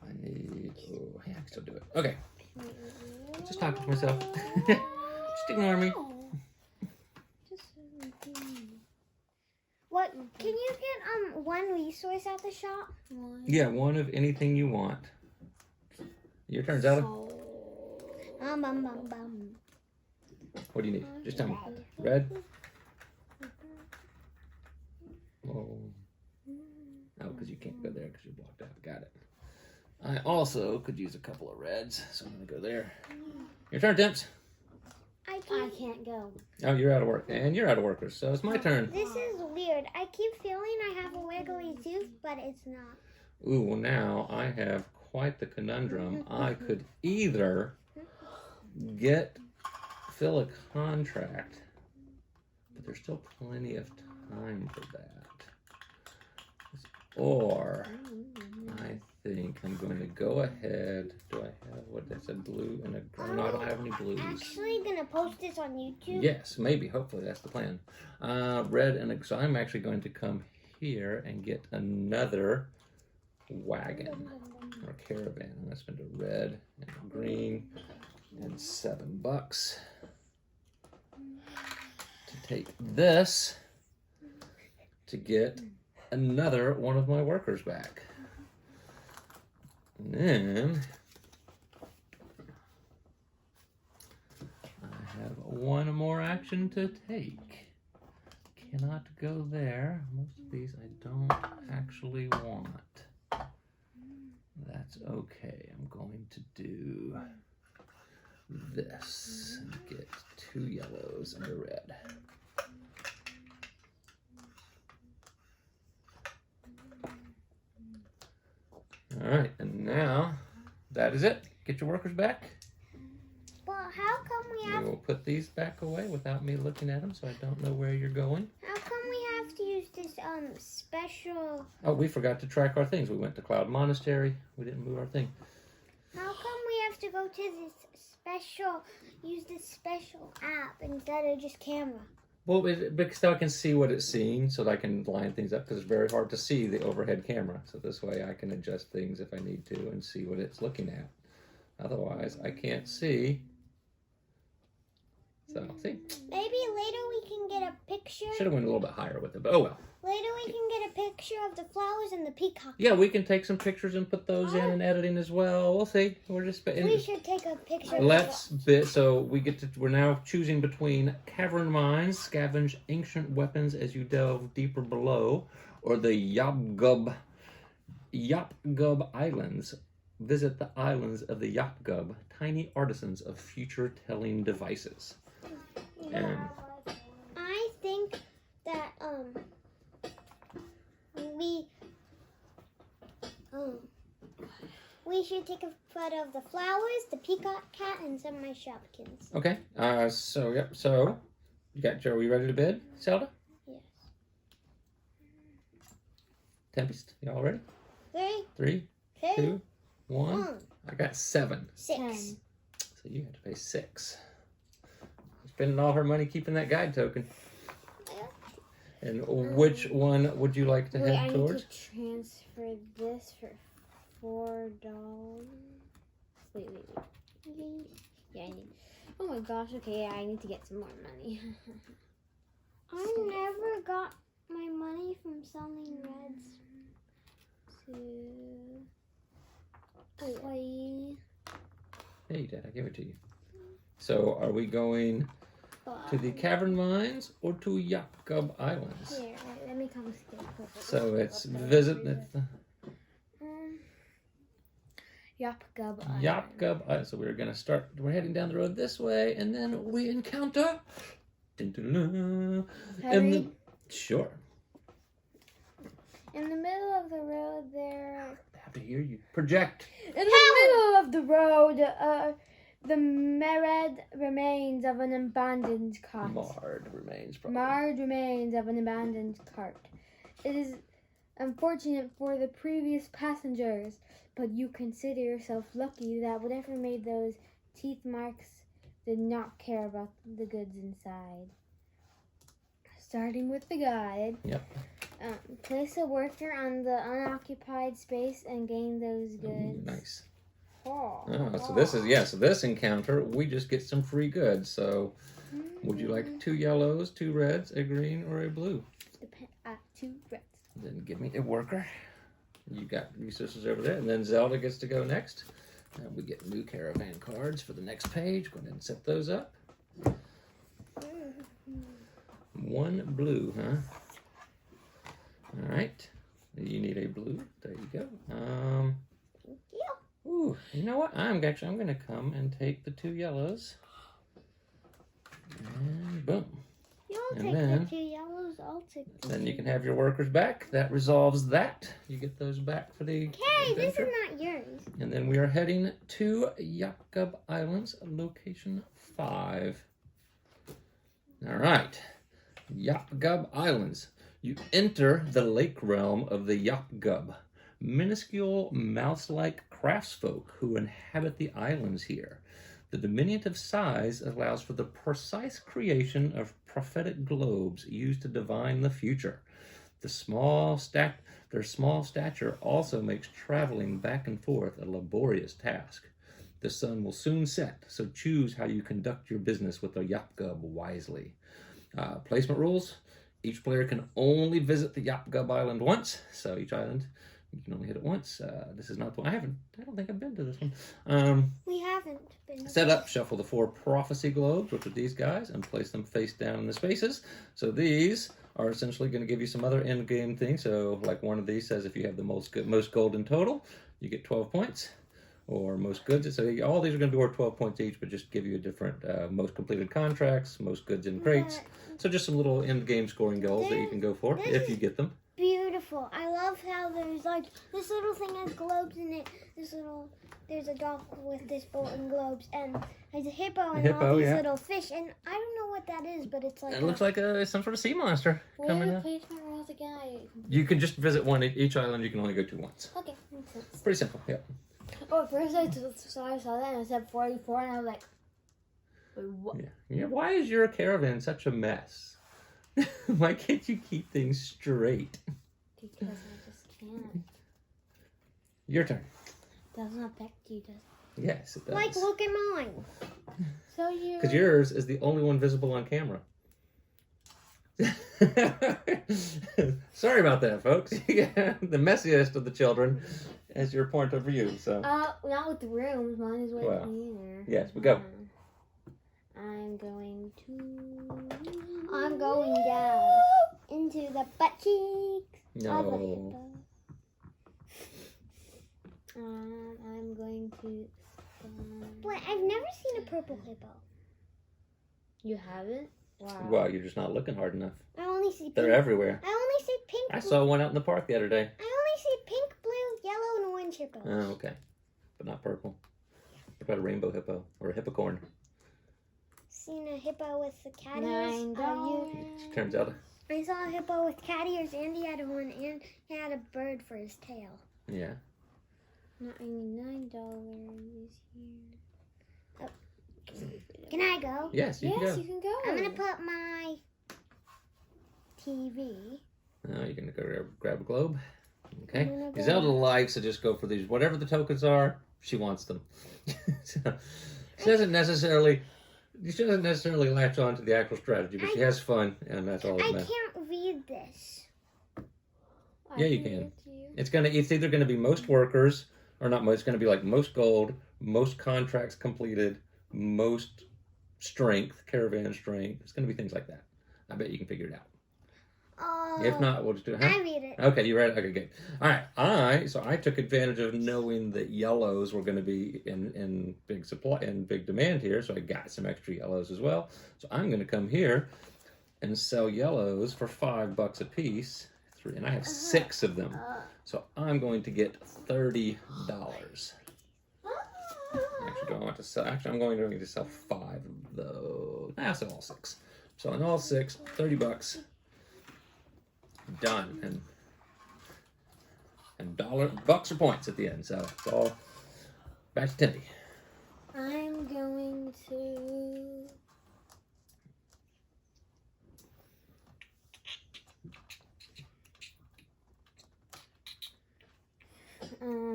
Speaker 1: I need. Oh, yeah, I can still do it. Okay. Just talking to myself. Just ignore me.
Speaker 2: What? Can you get 1 resource at the shop?
Speaker 1: Yeah, 1 of anything you want. Your turn, Zelda. What do you need? Just tell me. Red? Oh. Oh, because you can't go there because you're blocked out. Got it. I also could use a couple of reds, so I'm going to go there. Your turn, Temps.
Speaker 2: I
Speaker 3: can't go.
Speaker 1: Oh, you're out of work. And you're out of workers, so it's my turn.
Speaker 2: This is weird. I keep feeling I have a wiggly tooth, but it's not.
Speaker 1: Ooh, well now I have quite the conundrum. I could either fill a contract, but there's still plenty of time for that. Or I think I'm going to go ahead. Do I have what I said? Blue and a green? No, I don't have any blues.
Speaker 2: Actually, gonna post this on YouTube.
Speaker 1: Yes, maybe. Hopefully, that's the plan. Red and so I'm actually going to come here and get another wagon or caravan. I'm going to spend a red and a green and $7 to take this to get another one of my workers back. And then I have 1 more action to take. cannot go there. Most of these I don't actually want. That's okay. I'm going to do this and get 2 yellows and a red. All right, and now that is it. Get your workers back.
Speaker 2: Well, how come we
Speaker 1: We
Speaker 2: have?
Speaker 1: will put these back away without me looking at them, so I don't know where you're going.
Speaker 2: How come we have to use this special?
Speaker 1: Oh, we forgot to track our things. We went to Cloud Monastery. We didn't move our thing.
Speaker 2: How come we have to go to use this special app instead of just camera?
Speaker 1: Well, because now I can see what it's seeing, so that I can line things up, because it's very hard to see the overhead camera. So this way I can adjust things if I need to and see what it's looking at. Otherwise, I can't see. So, see?
Speaker 2: Maybe later we can get a picture.
Speaker 1: Should have went a little bit higher with it, but oh well.
Speaker 2: Later we can get a picture of the flowers and the peacock.
Speaker 1: Yeah, we can take some pictures and put those in editing as well. We'll see. We're just...
Speaker 2: We should take a picture.
Speaker 1: We're now choosing between cavern mines, scavenge ancient weapons as you delve deeper below, or the Yopgub Islands. Visit the islands of the Yopgub, tiny artisans of future-telling devices. And
Speaker 2: I think that we should take a photo of the flowers, the peacock cat, and some of my shopkins.
Speaker 1: okay, so are we ready to bid, Zelda?
Speaker 2: Yes.
Speaker 1: Tempest, you all ready?
Speaker 2: 3,
Speaker 1: 3,
Speaker 2: 2,
Speaker 1: 2, 1.
Speaker 2: 1.
Speaker 1: I got 7.
Speaker 2: 6.
Speaker 3: 10.
Speaker 1: So you had to pay 6. Spending all her money keeping that guide token. And which one would you like to
Speaker 3: Wait, I
Speaker 1: head
Speaker 3: need
Speaker 1: towards?
Speaker 3: to transfer this for $4. Wait. Yeah, I need. Oh my gosh. Okay, yeah, I need to get some more money.
Speaker 2: I never got my money from selling reds.
Speaker 3: 2,
Speaker 2: Oh,
Speaker 3: 3,
Speaker 1: Hey, Dad, I give it to you. So, are we going to the cavern mines or to Yopgub Islands?
Speaker 3: Here, let me come get closer.
Speaker 1: So it's visit the
Speaker 3: Yopgub Island.
Speaker 1: Yopgub Islands. So we're heading down the road this way, and then we encounter.
Speaker 3: Harry?
Speaker 1: Sure.
Speaker 3: In the middle of the road there.
Speaker 1: I have to hear you. Project.
Speaker 3: In the middle of the road, the marred remains of an abandoned cart.
Speaker 1: Marred remains, probably.
Speaker 3: Marred remains of an abandoned cart. It is unfortunate for the previous passengers, but you consider yourself lucky that whatever made those teeth marks did not care about the goods inside. Starting with the guide.
Speaker 1: Yep.
Speaker 3: Place a worker on the unoccupied space and gain those goods.
Speaker 1: Nice.
Speaker 3: Oh,
Speaker 1: So this encounter, we just get some free goods. So, would you like 2 yellows, 2 reds, a green, or a blue?
Speaker 3: 2 reds.
Speaker 1: Then give me a worker. You got resources over there, and then Zelda gets to go next. And we get new caravan cards for the next page. Go ahead and set those up. 1 blue, huh? All right. You need a blue. There you go. Ooh, you know what? I'm going to come and take the 2 yellows. And boom.
Speaker 2: You'll
Speaker 1: And
Speaker 2: take
Speaker 1: then-
Speaker 2: the 2 yellows. I'll take the
Speaker 1: Then you can have your workers back. That resolves that. You get those back for the
Speaker 2: Okay, this
Speaker 1: adventure.
Speaker 2: is not yours.
Speaker 1: And then we are heading to Yopgub Islands, location 5. All right. Yopgub Islands. You enter the lake realm of the Yopgub, minuscule mouse-like craftsfolk who inhabit the islands here. The diminutive size allows for the precise creation of prophetic globes used to divine the future. Their small stature also makes traveling back and forth a laborious task. The sun will soon set, so choose how you conduct your business with the Yopgub wisely. Placement rules. Each player can only visit the Yopgub Island once, so each island you can only hit it once. This is not the one. I don't think I've been to this one.
Speaker 2: We haven't been.
Speaker 1: Set up, shuffle the 4 prophecy globes, which are these guys, and place them face down in the spaces. So these are essentially going to give you some other end game things. So, like one of these says, if you have the most gold in total, you get 12 points. Or most goods. So all these are going to be worth 12 points each, but just give you a different most completed contracts, most goods in crates. So just some little end game scoring goals that you can go for if you get them.
Speaker 2: Beautiful. I love how there's like this little thing has globes in it. There's a dock with this boat and globes, and there's a hippo and all these little fish. And I don't know what that is, but it's like
Speaker 1: it looks like some sort of sea monster coming in. You can just visit each island. You can only go to once.
Speaker 3: Okay, makes sense.
Speaker 1: Pretty simple. Yeah.
Speaker 3: Oh, at first I saw that and I said 44, and I was like, wait, what?
Speaker 1: Yeah. Why is your caravan such a mess? Why can't you keep things straight?
Speaker 3: Because I just can't.
Speaker 1: Your turn.
Speaker 3: Doesn't affect you, does it?
Speaker 1: Yes, it does.
Speaker 2: like look at mine.
Speaker 3: So you.
Speaker 1: Because yours is the only one visible on camera. Sorry about that, folks. Yeah, the messiest of the children as your point of view. So.
Speaker 3: Not with the rooms. Mine is way here.
Speaker 1: Yes, we go.
Speaker 3: I'm going
Speaker 2: down into the butt cheeks.
Speaker 1: No.
Speaker 3: I'm going to.
Speaker 2: Boy, I've never seen a purple hippo.
Speaker 3: You haven't? Wow.
Speaker 1: Well, you're just not looking hard enough.
Speaker 2: I only see pink.
Speaker 1: They're everywhere.
Speaker 2: I only see pink.
Speaker 1: I saw one out in the park the other day.
Speaker 2: I only see pink, blue, yellow, and orange hippos.
Speaker 1: Oh, okay. But not purple. What about a rainbow hippo or a hippocorn?
Speaker 2: Seen a hippo with the cat ears.
Speaker 1: Turns out.
Speaker 2: I saw a hippo with cat ears, and he had a horn, and he had a bird for his tail.
Speaker 1: Yeah.
Speaker 3: $9 here.
Speaker 2: Can I go?
Speaker 1: Yes, you can go.
Speaker 3: You can go.
Speaker 2: I'm gonna put my TV.
Speaker 1: Oh, you're going to go grab a globe. Okay.
Speaker 2: I'm gonna go-
Speaker 1: Zelda likes to just go for these. Whatever the tokens are, she wants them. So, she doesn't necessarily latch on to the actual strategy, but she has fun, and that's all that
Speaker 2: I
Speaker 1: matters.
Speaker 2: can't read this.
Speaker 1: Yeah, you can. It's either going to be most workers, or not most. It's going to be like most gold, most contracts completed, most strength, caravan strength. It's going to be things like that. I bet you can figure it out. If not, we'll just do it. Huh?
Speaker 2: I read it.
Speaker 1: Okay, you read it? Okay, good. All right. I took advantage of knowing that yellows were going to be in big supply and big demand here, so I got some extra yellows as well. So I'm going to come here and sell yellows for $5 a piece, and I have 6 of them. So I'm going to get $30. Actually, I'm going to sell 5 of those. I'll sell all 6. So in all 6, $30. Done. And bucks or points at the end. So it's all back to Timmy.
Speaker 3: I'm going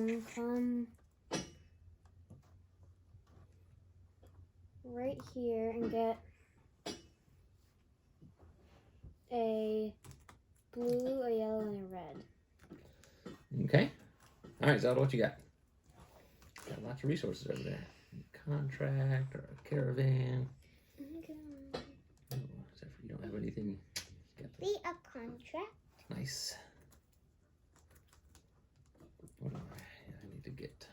Speaker 3: to come right here and get a blue, a yellow, and a red.
Speaker 1: Okay. All right, Zelda, what you got? Got lots of resources over there. A contract or a caravan. Oh, except for you don't have anything.
Speaker 2: Be a contract.
Speaker 1: Nice. What do I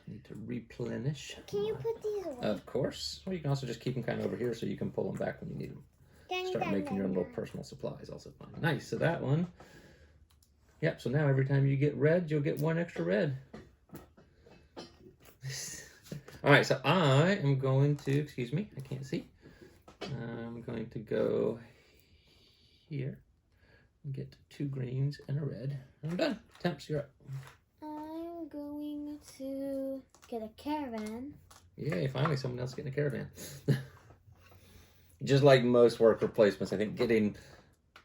Speaker 1: need to replenish.
Speaker 2: Can you put these away?
Speaker 1: Of course. Or you can also just keep them kind of over here so you can pull them back when you need them. Start making your own little personal supplies, also fun. Nice. So that one. Yep. So now every time you get red, you'll get 1 extra red. All right. So I am going to. Excuse me. I can't see. I'm going to go here and get 2 greens and a red. I'm done. Temps, you're up.
Speaker 3: I'm going to get a caravan.
Speaker 1: Yay! Finally, someone else getting a caravan. Just like most worker placements, I think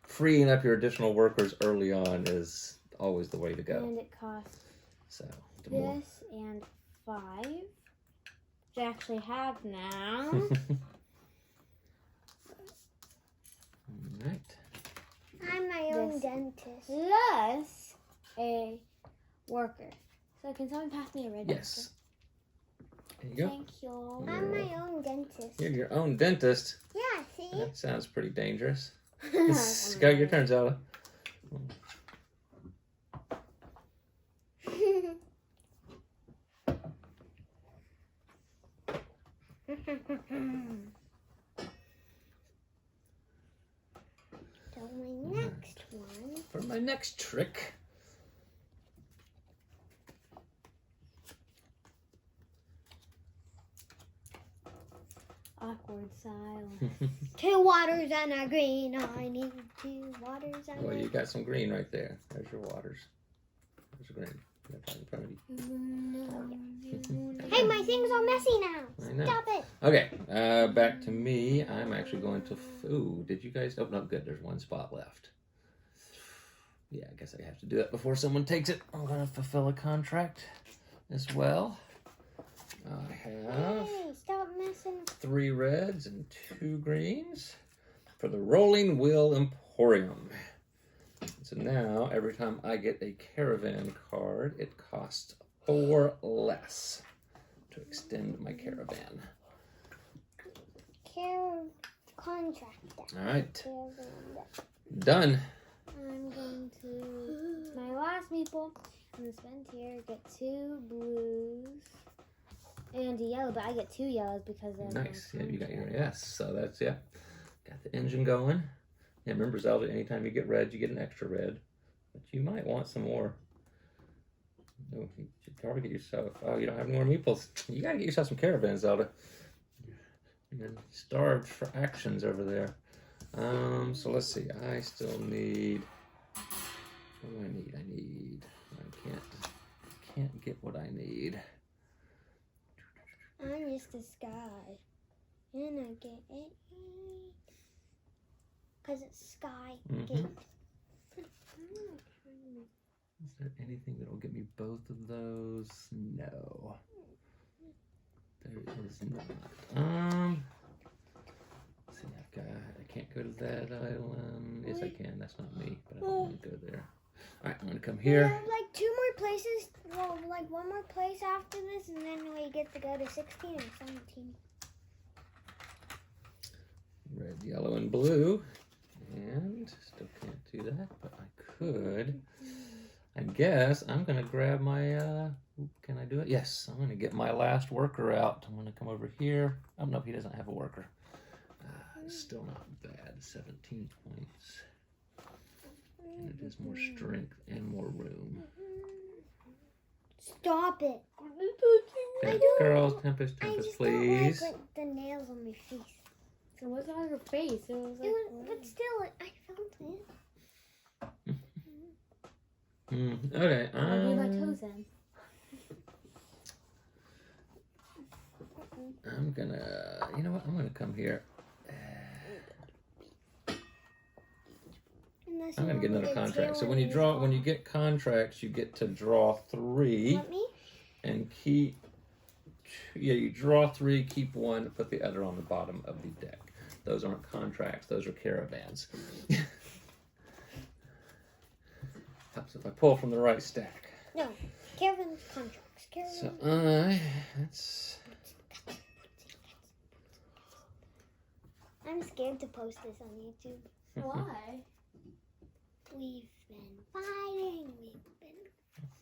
Speaker 1: freeing up your additional workers early on is always the way to go.
Speaker 3: And it costs
Speaker 1: So
Speaker 3: this and 5, which I actually have now.
Speaker 1: Alright.
Speaker 2: I'm my own dentist.
Speaker 3: Plus a worker. So can someone pass me a red
Speaker 1: Yes. There you
Speaker 3: worker?
Speaker 1: go.
Speaker 3: Thank you.
Speaker 2: I'm my own dentist.
Speaker 1: You're your own dentist.
Speaker 2: Yeah, see?
Speaker 1: That sounds pretty dangerous. Go, your turn, Zelda.
Speaker 2: So my next one.
Speaker 1: For my next trick.
Speaker 3: Awkward silence.
Speaker 2: 2 waters and a green. I need 2 waters and
Speaker 1: Well,
Speaker 2: a
Speaker 1: you got some green right there. There's your waters. There's your green. That's right in front of you.
Speaker 2: Hey, my things are messy now.
Speaker 1: I know.
Speaker 2: Stop it.
Speaker 1: Okay, back to me. I'm actually going to... Ooh, did you guys... Oh, no, good. There's 1 spot left. Yeah, I guess I have to do that before someone takes it. I'm going to fulfill a contract as well. I have
Speaker 2: Hey, stop messing.
Speaker 1: 3 reds and 2 greens for the Rolling Wheel Emporium. So now, every time I get a caravan card, it costs 4 less to extend my caravan.
Speaker 2: Contractor.
Speaker 1: All right,
Speaker 2: Caravan.
Speaker 1: done.
Speaker 3: I'm going to... It's my last meeple. I'm going to spend here, get 2 blues. And a yellow, but I get 2 yellows because of
Speaker 1: Nice.
Speaker 3: my
Speaker 1: Yeah, you got your
Speaker 3: contract.
Speaker 1: yes. So that's, yeah. Got the engine going. Yeah, remember, Zelda, anytime you get red, you get an extra red. But you might want some more. No, you should probably get yourself... Oh, you don't have any more meeples. You got to get yourself some caravans, Zelda. You're starved for actions over there. So let's see. I still need... What do I need? I can't get what I need.
Speaker 2: I'm just a sky. And I get it. Because it's sky gate.
Speaker 1: Is there anything that'll get me both of those? No. There is not. Let's see, I can't go to that island. Yes, I can. That's not me, but I don't want to go there. All right, I'm gonna come
Speaker 2: We
Speaker 1: here.
Speaker 2: have like 2 more places. Well, like 1 more place after this, and then we get to go to 16 or 17.
Speaker 1: Red, yellow, and blue. And still can't do that, but I could. I guess I'm gonna grab my, can I do it? Yes, I'm gonna get my last worker out. I'm gonna come over here. Oh, no, he doesn't have a worker. Still not bad, 17 points. And it is more strength and more room.
Speaker 2: Stop it.
Speaker 1: Tempest, girls, Tempest,
Speaker 2: I
Speaker 1: Tempest,
Speaker 2: just
Speaker 1: please.
Speaker 2: don't like the nails on my face.
Speaker 3: It wasn't on her face. It was like...
Speaker 2: But still, I felt it.
Speaker 1: Okay,
Speaker 3: I'll do my toes in.
Speaker 1: I'm gonna, you know what, I'm gonna come here.
Speaker 2: Unless
Speaker 1: I'm
Speaker 2: you
Speaker 1: gonna get
Speaker 2: want
Speaker 1: another
Speaker 2: me to
Speaker 1: contract. So
Speaker 2: tail
Speaker 1: when you
Speaker 2: it
Speaker 1: draw,
Speaker 2: as
Speaker 1: when you
Speaker 2: well.
Speaker 1: get contracts, you get to draw 3
Speaker 2: Want me?
Speaker 1: and keep. Yeah, you draw 3, keep 1, put the other on the bottom of the deck. Those aren't contracts; those are caravans. Helps if I pull from the right stack.
Speaker 2: No. Caravan contracts.
Speaker 1: So
Speaker 2: Caravan.
Speaker 1: that's.
Speaker 2: I'm scared to post this on YouTube.
Speaker 3: Why?
Speaker 2: We've been fighting. We've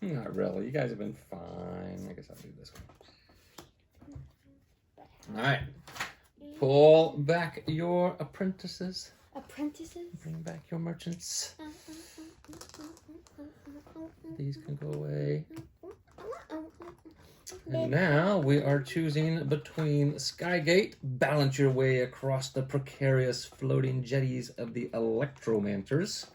Speaker 2: been.
Speaker 1: Not really. You guys have been fine. I guess I'll do this one. All right. Pull back your apprentices.
Speaker 3: Apprentices?
Speaker 1: Bring back your merchants. These can go away. And now we are choosing between Skygate, balance your way across the precarious floating jetties of the Electromanters,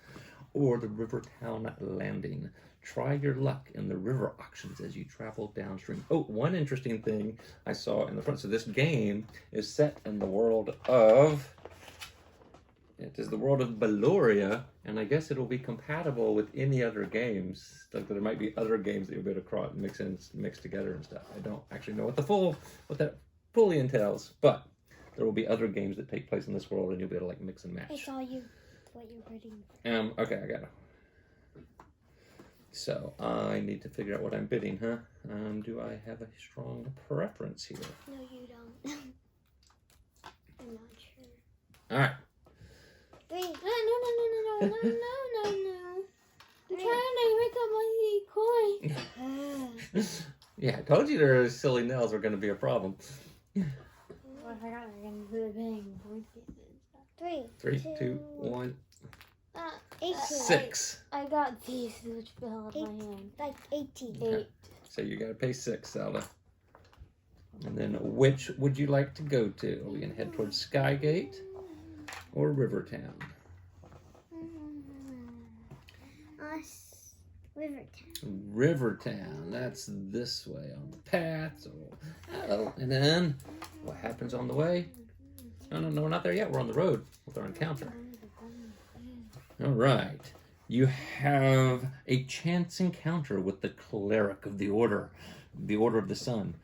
Speaker 1: or the Rivertown Landing. Try your luck in the river auctions as you travel downstream. Oh, one interesting thing I saw in the front. So this game is set in the world of... It is the world of Balloria, and I guess it'll be compatible with any other games. Like there might be other games that you'll be able to mix together and stuff. I don't actually know what that fully entails, but there will be other games that take place in this world, and you'll be able to like mix and
Speaker 2: I
Speaker 1: match.
Speaker 2: saw you. What you're bidding.
Speaker 1: Okay, I got it. So I need to figure out what I'm bidding, huh? Do I have a strong preference here?
Speaker 2: No, you don't. I'm not sure.
Speaker 1: All right.
Speaker 2: 3.
Speaker 3: No. I'm trying to pick up my coin.
Speaker 1: Yeah, I told you those silly nails were going to be a problem.
Speaker 3: Oh, I forgot we're going to do the bang. Board game.
Speaker 2: 3,
Speaker 1: 3, 2, 1,
Speaker 2: 18.
Speaker 1: 6.
Speaker 3: I got these, which fell out of my hand.
Speaker 2: Like 18.
Speaker 1: Okay.
Speaker 3: 8.
Speaker 1: So you got to pay 6, Zelda. And then which would you like to go to? Are we going to head towards Skygate or Rivertown?
Speaker 2: Rivertown.
Speaker 1: Rivertown. That's this way on the path. So, and then what happens on the way? No, we're not there yet. We're on the road with our encounter. All right. You have a chance encounter with the cleric of the Order of the Sun.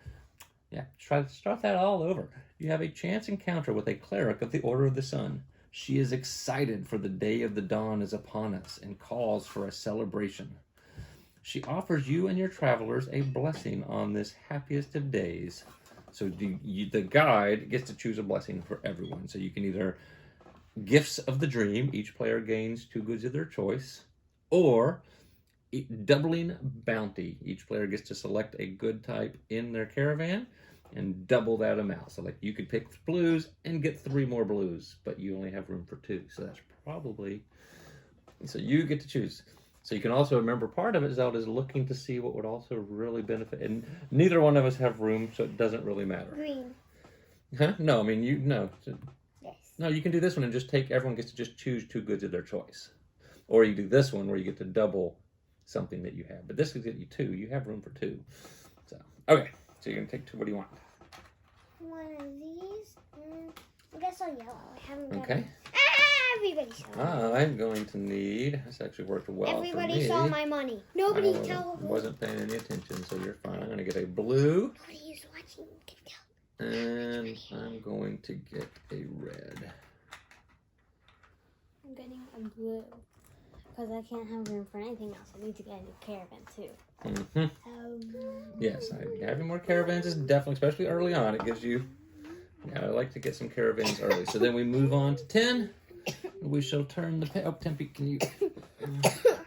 Speaker 1: Yeah, start that all over. You have a chance encounter with a cleric of the Order of the Sun. She is excited for the day of the dawn is upon us and calls for a celebration. She offers you and your travelers a blessing on this happiest of days. So the guide gets to choose a blessing for everyone. So you can either Gifts of the Dream, each player gains 2 goods of their choice, or doubling bounty. Each player gets to select a good type in their caravan and double that amount. So like you could pick blues and get 3 more blues, but you only have room for 2. So that's probably, so you get to choose. So you can also remember part of it, Zelda is looking to see what would also really benefit. And neither one of us have room, so it doesn't really matter.
Speaker 2: Green.
Speaker 1: Huh? No, I mean, no.
Speaker 2: Yes.
Speaker 1: No, you can do this one and just everyone gets to just choose 2 goods of their choice. Or you do this one where you get to double something that you have. But this will get you 2. You have room for 2. So, okay. So you're going to take 2. What do you want?
Speaker 2: One of these. I guess I'll yellow. I haven't got
Speaker 1: Okay.
Speaker 2: Everybody saw.
Speaker 1: I'm going to need, this actually worked well for me.
Speaker 2: Everybody saw my money. Nobody
Speaker 1: wasn't paying any attention, so you're fine. I'm going to get a blue.
Speaker 2: Nobody is watching. Can tell.
Speaker 1: And I'm going to get a red.
Speaker 3: I'm getting a blue. Because I can't have room for anything else. I need to get a new caravan too.
Speaker 1: Yes, having more caravans is definitely, especially early on, it gives you, I like to get some caravans early. So then we move on to 10. We shall turn the, Tempe, can you?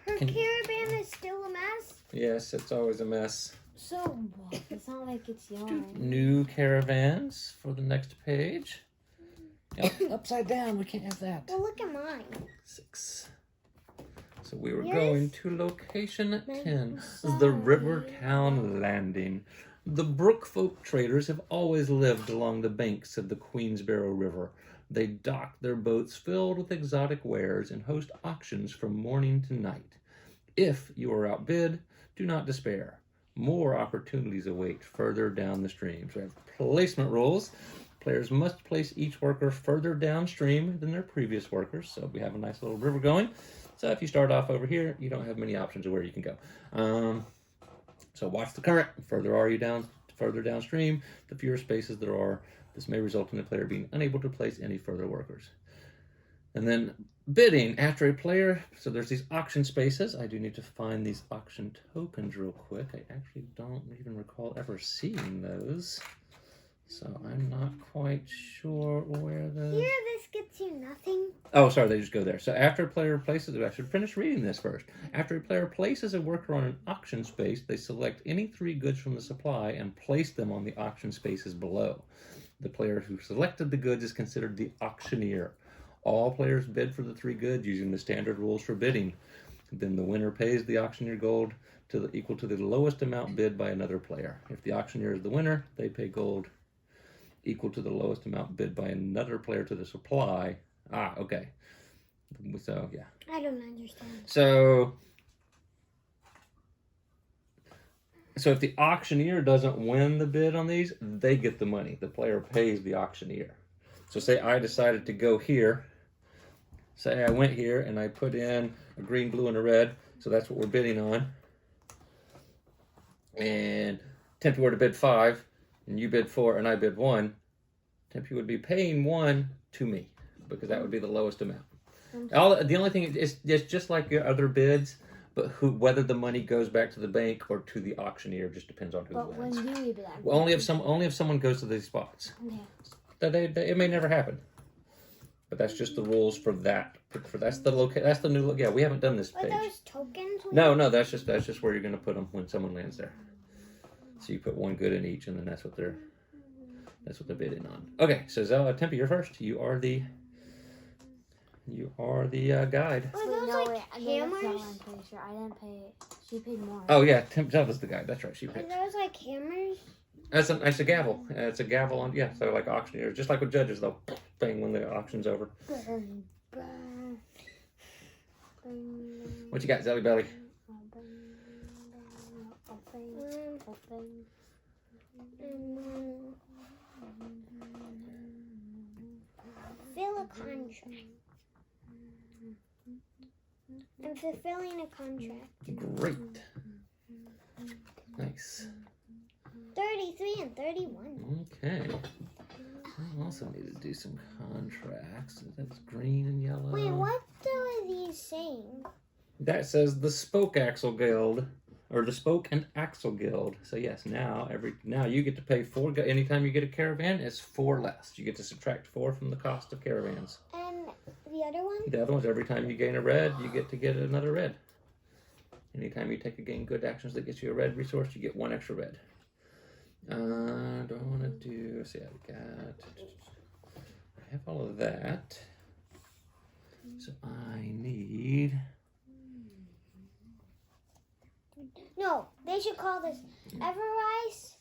Speaker 2: Her caravan is still a mess?
Speaker 1: Yes, it's always a mess.
Speaker 3: So what? It's not like it's yours.
Speaker 1: New caravans for the next page. Upside down, we can't have that.
Speaker 2: Well, look at mine.
Speaker 1: 6. So we were
Speaker 2: Yes.
Speaker 1: going to location 10. This is the Rivertown Landing. The Brookfolk traders have always lived along the banks of the Queensborough River. They dock their boats filled with exotic wares and host auctions from morning to night. If you are outbid, do not despair. More opportunities await further down the stream. So we have placement rules. Players must place each worker further downstream than their previous workers. So we have a nice little river going. So if you start off over here, you don't have many options of where you can go. So watch the current. Further downstream, the fewer spaces there are. This may result in the player being unable to place any further workers. And then bidding after a player. So there's these auction spaces. I do need to find these auction tokens real quick. I actually don't even recall ever seeing those. So I'm not quite sure where those...
Speaker 2: Here, this gets you nothing.
Speaker 1: Oh, sorry, they just go there. So after a player places... I should finish reading this first. After a player places a worker on an auction space, they select any 3 goods from the supply and place them on the auction spaces below. The player who selected the goods is considered the auctioneer. All players bid for the 3 goods using the standard rules for bidding. Then the winner pays the auctioneer gold equal to the lowest amount bid by another player. If the auctioneer is the winner, they pay gold equal to the lowest amount bid by another player to the supply. Okay. So, yeah.
Speaker 2: I don't understand.
Speaker 1: So if the auctioneer doesn't win the bid on these, they get the money. The player pays the auctioneer. So say I decided to go here. Say I went here and I put in a green, blue, and a red. So that's what we're bidding on. And Tempe were to bid 5, and you bid 4, and I bid 1. Tempe would be paying 1 to me, because that would be the lowest amount. The only thing is just like your other bids, but whether the money goes back to the bank or to the auctioneer just depends on who
Speaker 3: But
Speaker 1: wins.
Speaker 3: when do we do that?
Speaker 1: Well, only if someone goes to these spots.
Speaker 3: Okay.
Speaker 1: It may never happen. But that's just the rules for that For that's the That's the new look. Yeah, we haven't done this
Speaker 2: Are
Speaker 1: page.
Speaker 2: those tokens?
Speaker 1: No, that's just where you're gonna put them when someone lands there. So you put one good in each, and then that's what they're bidding on. Okay, so Tempe, you're first. You are the guide.
Speaker 2: Are those
Speaker 3: no,
Speaker 2: like
Speaker 3: wait, that's not
Speaker 2: hammers?
Speaker 3: what I'm pretty sure. I didn't pay. She paid more.
Speaker 1: Oh yeah, Zelda's the guide. That's right. She
Speaker 2: Are
Speaker 1: picked.
Speaker 2: those like hammers?
Speaker 1: That's a gavel. It's a gavel on. Yeah, so like auctioneers, just like with judges, they'll bang when the auction's over. What you got, Zelly Belly?
Speaker 2: Fill a contract. I'm fulfilling a contract.
Speaker 1: Great. Nice.
Speaker 2: 33 and 31.
Speaker 1: Okay. I also need to do some contracts. That's green and yellow.
Speaker 2: Wait, what are these saying?
Speaker 1: That says the Spoke Axle Guild, or the Spoke and Axle Guild. So yes, now you get to pay 4. Anytime you get a caravan, it's 4 less. You get to subtract 4 from the cost of caravans.
Speaker 2: And the other one?
Speaker 1: The other one's every time you gain a red, you get to get another red. Anytime you take a gain good actions that gets you a red resource, you get 1 extra red. Do I want to do? Let's see, I have all of that. So I need.
Speaker 2: No, they should call this Everrice,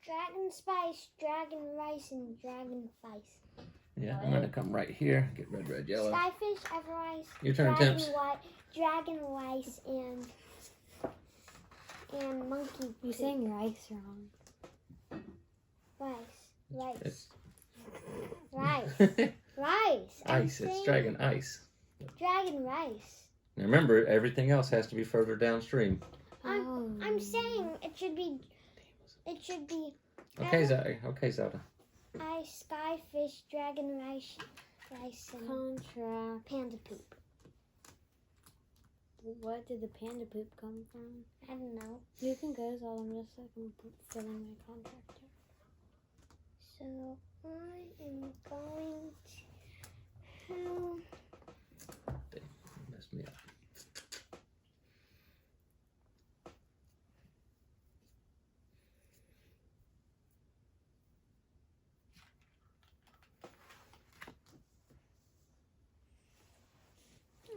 Speaker 2: Dragon Spice, Dragon Rice, and Dragon Spice.
Speaker 1: Yeah, I'm gonna come right here. Get red, yellow.
Speaker 2: Skyfish, Everrice,
Speaker 1: Your turn,
Speaker 2: Dragon
Speaker 1: Temps.
Speaker 2: Dragon Rice, and Monkey.
Speaker 3: You're saying rice wrong.
Speaker 2: Rice.
Speaker 1: Ice. It's Dragon Ice.
Speaker 2: Dragon Rice.
Speaker 1: Now remember, everything else has to be further downstream.
Speaker 2: I'm saying it should be.
Speaker 1: Okay, Zelda.
Speaker 2: Ice, Skyfish, Dragon Rice, and
Speaker 3: Contract.
Speaker 2: Panda Poop.
Speaker 3: What did the panda poop come from?
Speaker 2: I don't know.
Speaker 3: You can go, so I'm just filling my contract here.
Speaker 2: So I am going to.
Speaker 1: They messed me up.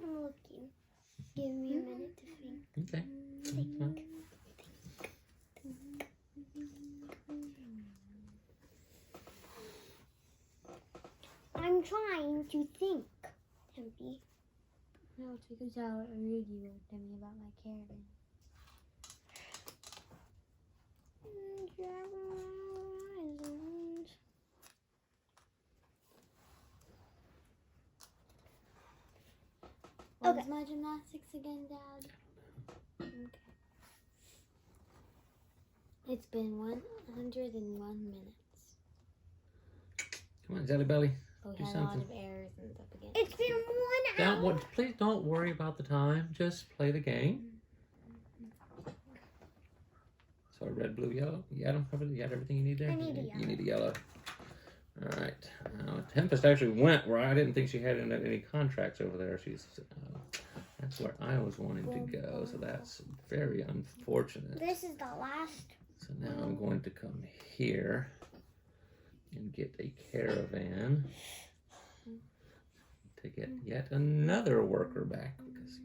Speaker 2: I'm looking. Give me a minute to think.
Speaker 1: Okay.
Speaker 2: I'm trying to think, Tempe.
Speaker 3: No, it's because how rude you were to me about my caravan. What was my gymnastics again, Dad? Okay. It's been 101 minutes.
Speaker 1: Come on, Jelly Belly.
Speaker 3: We
Speaker 1: Do
Speaker 3: had a lot
Speaker 1: something.
Speaker 3: of errors and stuff again.
Speaker 2: It's been 1 hour.
Speaker 1: Please don't worry about the time. Just play the game. So red, blue, yellow. You got them covered? You got everything you need there?
Speaker 2: I need a yellow.
Speaker 1: You need a yellow. All right. Tempest actually went where I didn't think she had any contracts over there. That's where I was wanting to go. So that's very unfortunate.
Speaker 2: This is the last.
Speaker 1: So now I'm going to come here and get a caravan to get yet another worker back. Because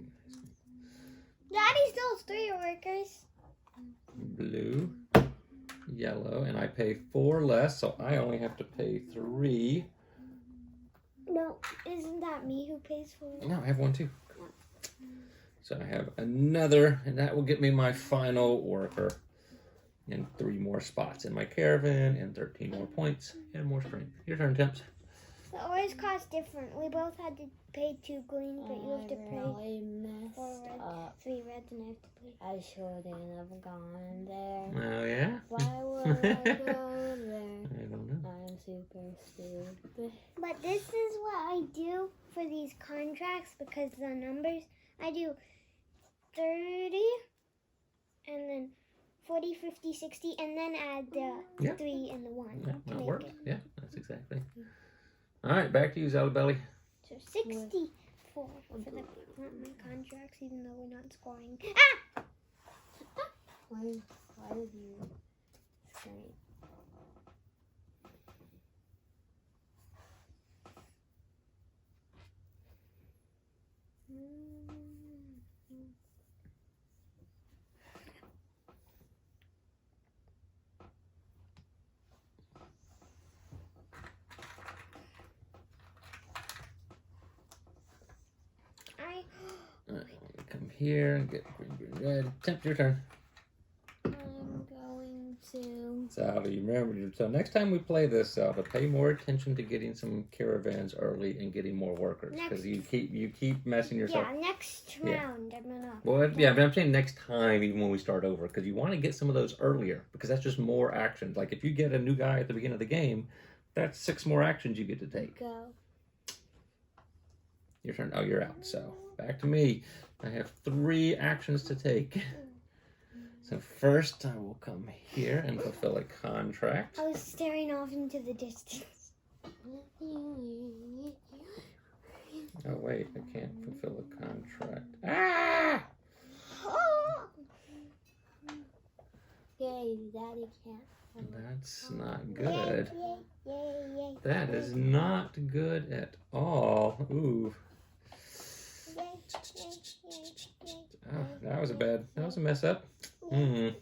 Speaker 2: Daddy still has 3 workers.
Speaker 1: blue, yellow, and I pay 4 less, so I only have to pay 3.
Speaker 2: No, isn't that me who pays for it?
Speaker 1: No, I have 1 too. So I have another, and that will get me my final worker. And 3 more spots in my caravan, and 13 more points, and more strength. Your turn, Temps.
Speaker 2: The ores cost different. We both had to pay 2 green, but you have to pay
Speaker 3: really messed
Speaker 2: 4 reds,
Speaker 3: up.
Speaker 2: 3 reds, and I have to pay.
Speaker 3: I shouldn't have gone there.
Speaker 1: Oh, yeah?
Speaker 3: Why would I go there?
Speaker 1: I don't know.
Speaker 3: I'm super stupid.
Speaker 2: But this is what I do for these contracts because the numbers, I do 30 and then 40, 50, 60, and then add the 3 and the 1
Speaker 1: Yeah,
Speaker 2: to
Speaker 1: that
Speaker 2: make
Speaker 1: works.
Speaker 2: it.
Speaker 1: Yeah, that's exactly. All right, back to you, Zelda Belly.
Speaker 2: So 60, for the contracts, even though we're not scoring. Ah!
Speaker 3: Why did you scream?
Speaker 1: Come here and get green, red. Temp, your turn.
Speaker 2: I'm going to.
Speaker 1: Salva, you remember, so next time we play this, Salva, pay more attention to getting some caravans early and getting more workers. Because you keep messing yourself.
Speaker 2: Yeah, next round I'm gonna.
Speaker 1: Well, yeah, but I'm saying next time, even when we start over, because you want to get some of those earlier, because that's just more actions. Like if you get a new guy at the beginning of the game, that's 6 more actions you get to take.
Speaker 2: Go.
Speaker 1: Your turn. Oh, you're out. So back to me. I have 3 actions to take. So first, I will come here and fulfill a contract.
Speaker 2: I was staring off into the distance.
Speaker 1: Oh wait, I can't fulfill a contract. Ah!
Speaker 3: Yay, Daddy can't.
Speaker 1: That's not good.
Speaker 2: Yay.
Speaker 1: That is not good at all. Ooh. Oh, that was a mess up.
Speaker 2: You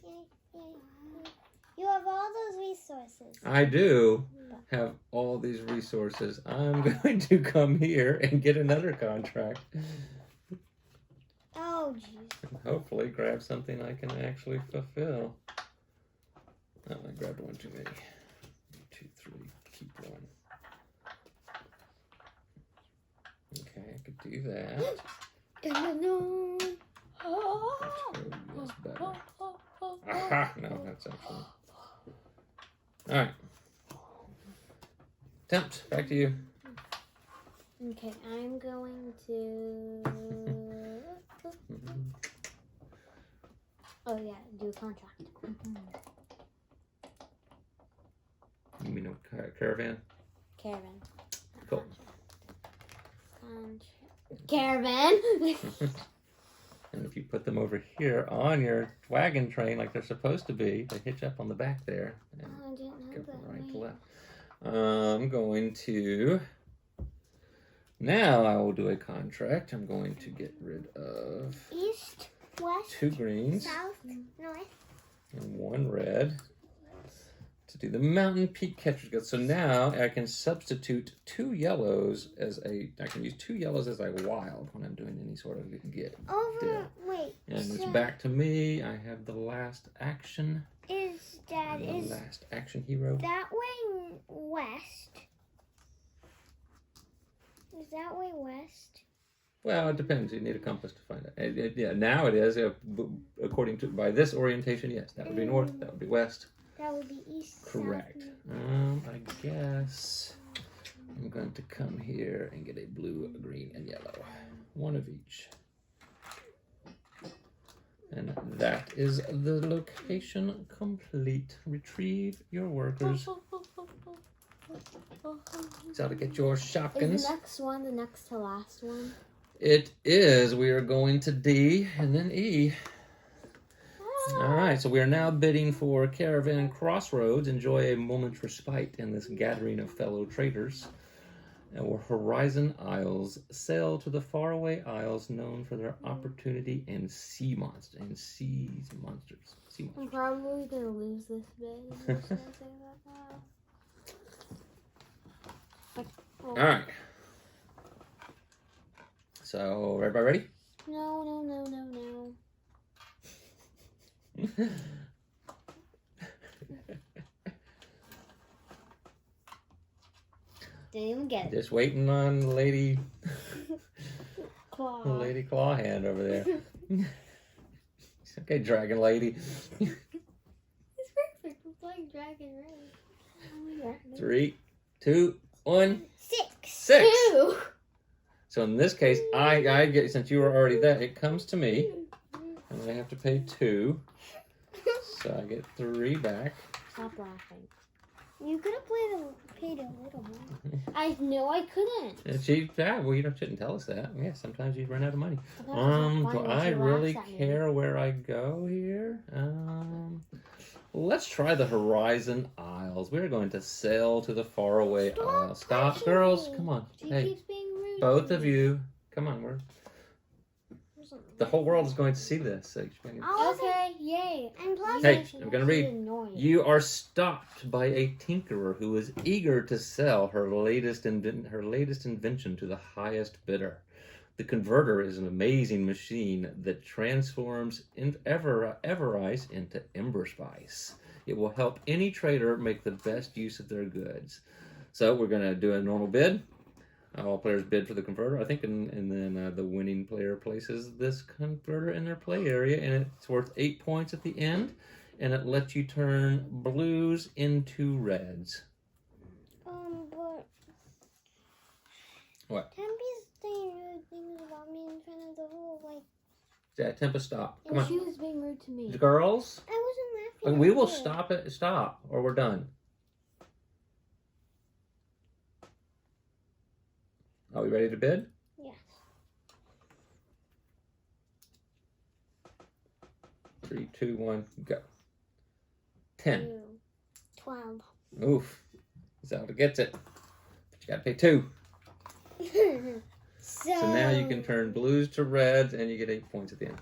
Speaker 2: have all those resources.
Speaker 1: I do have all these resources. I'm going to come here and get another contract.
Speaker 2: Oh, jeez.
Speaker 1: And hopefully grab something I can actually fulfill. Oh, I grabbed one too many. 2, 3, keep one. Okay, I could do that. That's better. Aha! No, that's actually. Alright. Tempt, back to you.
Speaker 3: Okay, I'm going to. Oh yeah, do a contract.
Speaker 1: You mean a caravan?
Speaker 3: Caravan.
Speaker 1: Cool.
Speaker 3: Contract. Caravan.
Speaker 1: And if you put them over here on your wagon train like they're supposed to be, they hitch up on the back there. And
Speaker 2: Oh, I didn't know
Speaker 1: go
Speaker 2: that.
Speaker 1: from right to left. I'm going to... Now I will do a contract. I'm going to get rid of
Speaker 2: East, west,
Speaker 1: 2 greens
Speaker 2: south, north.
Speaker 1: and 1 red to do the mountain peak catcher's guide. So now I can substitute 2 yellows as a... I can use 2 yellows as a wild when I'm doing any sort of get.
Speaker 2: Wait.
Speaker 1: And it's
Speaker 2: so
Speaker 1: back to me. I have the last action.
Speaker 2: Is
Speaker 1: Last action hero.
Speaker 2: that way west? Is that way west?
Speaker 1: Well, it depends. You need a compass to find it. Yeah, now it is. According to by this orientation, yes, that would be north. That would be west.
Speaker 2: That would be east.
Speaker 1: Correct. I guess I'm going to come here and get a blue, a green, and yellow. 1 of each. And that is the location complete. Retrieve your workers. So to get your shopkins.
Speaker 3: Is the next one the next to last one?
Speaker 1: It is. We are going to D and then E. All right, so we are now bidding for Caravan Crossroads. Enjoy a moment's respite in this gathering of fellow traders. Or Horizon Isles. Sail to the faraway isles known for their opportunity and sea monsters.
Speaker 3: I'm probably gonna lose this bid. I'm just gonna say that now.
Speaker 1: All right. So, everybody ready?
Speaker 3: No. Didn't even get it.
Speaker 1: Just waiting on Lady
Speaker 3: Claw.
Speaker 1: Lady Clawhand over there. Okay, Dragon Lady.
Speaker 3: It's perfect. We're playing Dragon Raid.
Speaker 1: 3, 2, 1.
Speaker 2: 6.
Speaker 3: 2.
Speaker 1: So in this case, I get, since you were already there, it comes to me, and I have to pay 2. So I get 3 back.
Speaker 3: Stop laughing.
Speaker 2: You could have paid a little more.
Speaker 3: I know I couldn't.
Speaker 1: Well, you shouldn't tell us that. Yeah, sometimes you run out of money.
Speaker 3: That's not
Speaker 1: Do
Speaker 3: funny when
Speaker 1: I
Speaker 3: she
Speaker 1: really
Speaker 3: laughs at me.
Speaker 1: care where I go here? Let's try the Horizon Isles. We're going to sail to the faraway isle. Stop,
Speaker 2: touching
Speaker 1: girls.
Speaker 2: me.
Speaker 1: Come on.
Speaker 3: She
Speaker 1: Hey,
Speaker 3: keeps being rude.
Speaker 1: both
Speaker 3: to
Speaker 1: of
Speaker 3: me.
Speaker 1: you. Come on. The whole world is going to see this. So
Speaker 3: Okay, yay.
Speaker 2: And plus,
Speaker 1: Hey, I'm gonna read.
Speaker 3: Annoying.
Speaker 1: you are stopped by a tinkerer who is eager to sell her latest invention to the highest bidder. The converter is an amazing machine that transforms ever ice into ember spice. It will help any trader make the best use of their goods. So we're going to do a normal bid. All players bid for the converter, I think, and then the winning player places this converter in their play area, and it's worth 8 points at the end, and it lets you turn blues into reds.
Speaker 2: but
Speaker 1: What?
Speaker 2: Tempy's saying rude things about me in front of the whole,
Speaker 1: Yeah, Tempest, stop. Come
Speaker 3: And
Speaker 1: on.
Speaker 3: she was being rude to me.
Speaker 1: Girls,
Speaker 2: I wasn't laughing.
Speaker 1: we
Speaker 2: at
Speaker 1: will
Speaker 2: you.
Speaker 1: stop, or we're done. Are we ready to bid?
Speaker 2: Yes.
Speaker 1: 3, 2, 1, go. 10.
Speaker 2: 12.
Speaker 1: Oof. Zelda gets it. But you gotta pay 2.
Speaker 2: So
Speaker 1: now you can turn blues to reds, and you get 8 points at the end.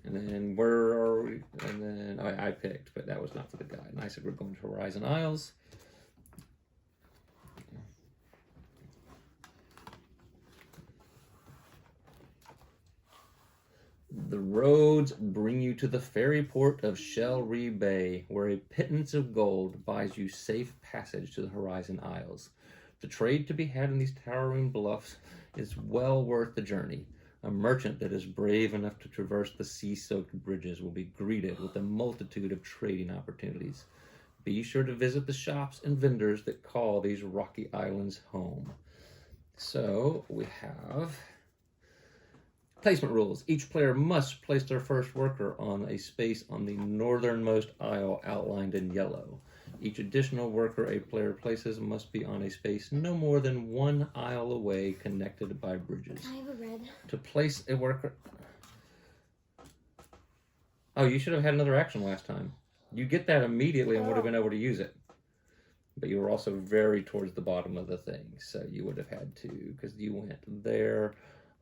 Speaker 1: And then where are we? And then I picked, but that was not for the guide. And I said we're going to Horizon Isles. The roads bring you to the ferry port of Shellree Bay, where a pittance of gold buys you safe passage to the Horizon Isles. The trade to be had in these towering bluffs is well worth the journey. A merchant that is brave enough to traverse the sea-soaked bridges will be greeted with a multitude of trading opportunities. Be sure to visit the shops and vendors that call these rocky islands home. So we have placement rules. Each player must place their first worker on a space on the northernmost isle outlined in yellow. Each additional worker a player places must be on a space no more than 1 isle away, connected by bridges.
Speaker 3: Can I have a red?
Speaker 1: To place a worker... Oh, you should have had another action last time. You get that immediately and would have been able to use it. But you were also very towards the bottom of the thing, so you would have had to, because you went there,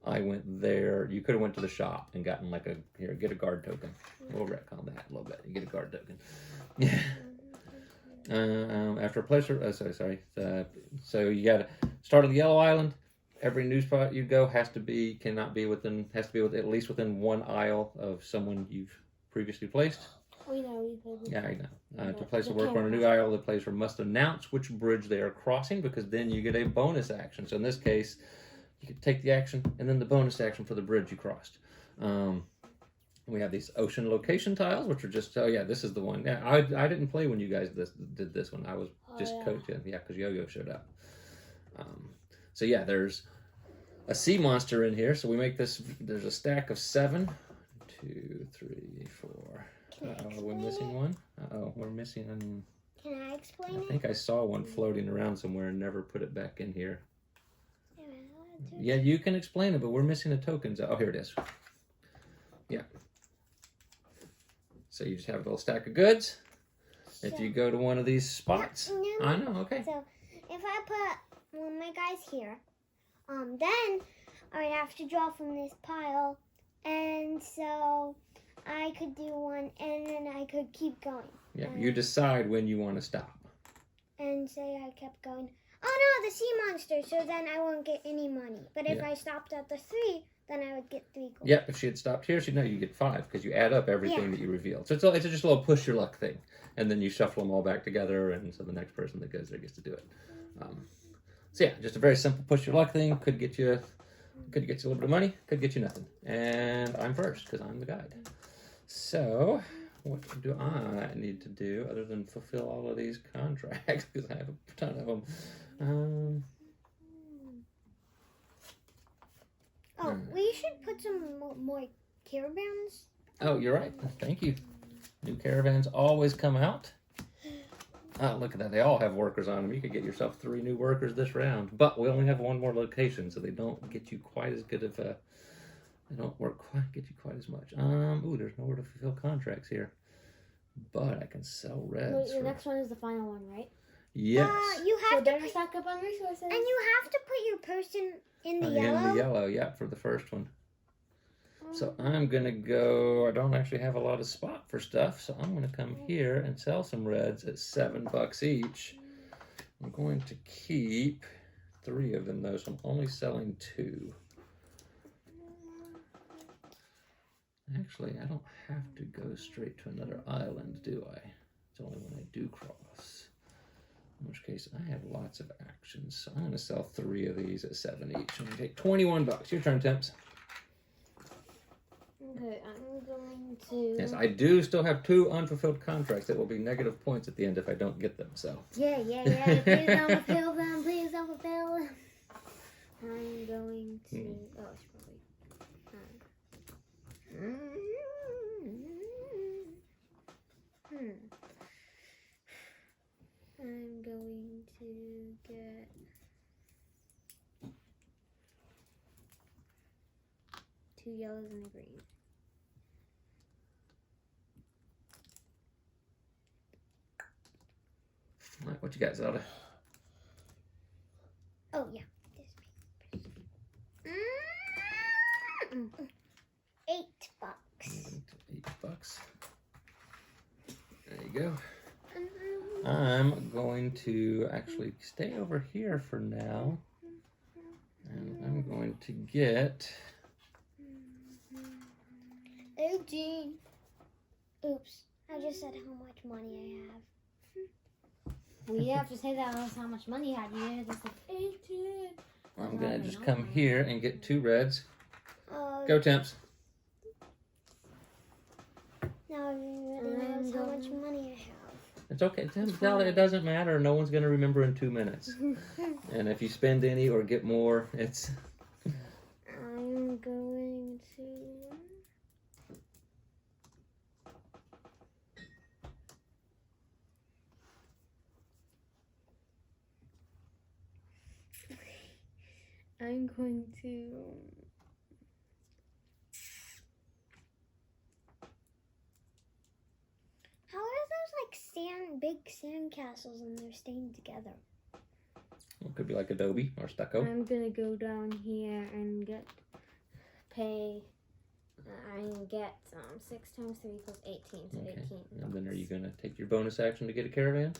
Speaker 1: I went there. You could have went to the shop and gotten like here, get a guard token. We'll retcon that a little bit. You get a guard token. After a pleasure, so you got to start on the Yellow Island. Every new spot you go has to be at least within 1 isle of someone you've previously placed.
Speaker 3: We know we played with
Speaker 1: Yeah, I know. To place a
Speaker 3: the
Speaker 1: worker on a new
Speaker 3: camera.
Speaker 1: isle, the player must announce which bridge they are crossing, because then you get a bonus action. So in this case, you can take the action and then the bonus action for the bridge you crossed. We have these ocean location tiles, which are just, this is the one. Yeah, I didn't play when you guys did this one. I was just coaching. Yeah, because Yo-Yo showed up. There's a sea monster in here. So we make this, there's a stack of 7. 2, 3, 4. We're missing one. We're missing an...
Speaker 2: Can I explain
Speaker 1: I
Speaker 2: it?
Speaker 1: think I saw one floating around somewhere and never put it back in here.
Speaker 2: Am I allowed to?
Speaker 1: Yeah, you can explain it, but we're missing a token. Oh, here it is. Yeah. So you just have a little stack of goods. If you go to one of these spots,
Speaker 2: No.
Speaker 1: I know. Okay.
Speaker 2: So if I put one of my guys here, then I would have to draw from this pile, and so I could do one, and then I could keep going.
Speaker 1: Yeah. You decide when you want to stop.
Speaker 2: And say I kept going, oh no, the sea monster, so then I won't get any money. But if
Speaker 1: Yeah.
Speaker 2: I stopped at the 3, then I would get 3 gold.
Speaker 1: Yep. If she had stopped here, she'd know you get 5 because you add up everything that you revealed. So it's just a little push your luck thing, and then you shuffle them all back together, and so the next person that goes there gets to do it. Just a very simple push your luck thing. Could get you a little bit of money. Could get you nothing. And I'm first because I'm the guide. So what do I need to do other than fulfill all of these contracts? Because I have a ton of them.
Speaker 2: We should put some more caravans.
Speaker 1: Oh, you're right. Thank you. New caravans always come out. Oh, look at that. They all have workers on them. You could get yourself 3 new workers this round. But we only have 1 more location, so they don't get you quite as good of a... They don't get you quite as much. Ooh, there's nowhere to fulfill contracts here. But I can sell reds.
Speaker 3: Wait, the next one is the final one, right?
Speaker 1: Yes.
Speaker 2: You
Speaker 3: So
Speaker 2: have to
Speaker 3: better stock up on resources.
Speaker 2: and you have to put your person in the
Speaker 1: In
Speaker 2: yellow.
Speaker 1: the yellow, yeah, for the first one. So I'm going to go, I don't actually have a lot of spot for stuff, so I'm going to come here and sell some reds at $7 each. I'm going to keep 3 of them though, so I'm only selling 2. Actually, I don't have to go straight to another island, do I? It's only when I do cross. In which case, I have lots of actions, so I'm going to sell 3 of these at 7 each. I'm going to take $21. Your turn, Temps.
Speaker 3: Okay, I'm going to...
Speaker 1: Yes, I do still have 2 unfulfilled contracts that will be negative points at the end if I don't get them, so.
Speaker 3: Yeah. Please don't fulfill them. Please don't fulfill them. I'm going to... Oh, it's probably... I'm going to get... 2 yellows and a green.
Speaker 1: All right, what you got, Zelda?
Speaker 2: Oh yeah, this $8.
Speaker 1: $8. There you go. I'm going to actually stay over here for now. And I'm going to get...
Speaker 2: 18. Oops, I just said how much money I have.
Speaker 3: Well, you have to say that was how much money you had. You just said 18.
Speaker 1: I'm going to just come here and get 2 reds.
Speaker 2: Uh,
Speaker 1: Go, Temps.
Speaker 2: Now everybody knows how much money I have.
Speaker 1: It's okay, Zelda, it doesn't matter. No one's going to remember in 2 minutes. And if you spend any or get more, it's...
Speaker 3: I'm going to... I'm going to...
Speaker 2: How are those like big sand castles and they're staying together?
Speaker 1: It could be like adobe or stucco.
Speaker 3: I'm gonna go down here and pay. I get 6 times 3 equals 18, so
Speaker 1: Okay.
Speaker 3: 18.
Speaker 1: And then are you going to take your bonus action to get a caravan?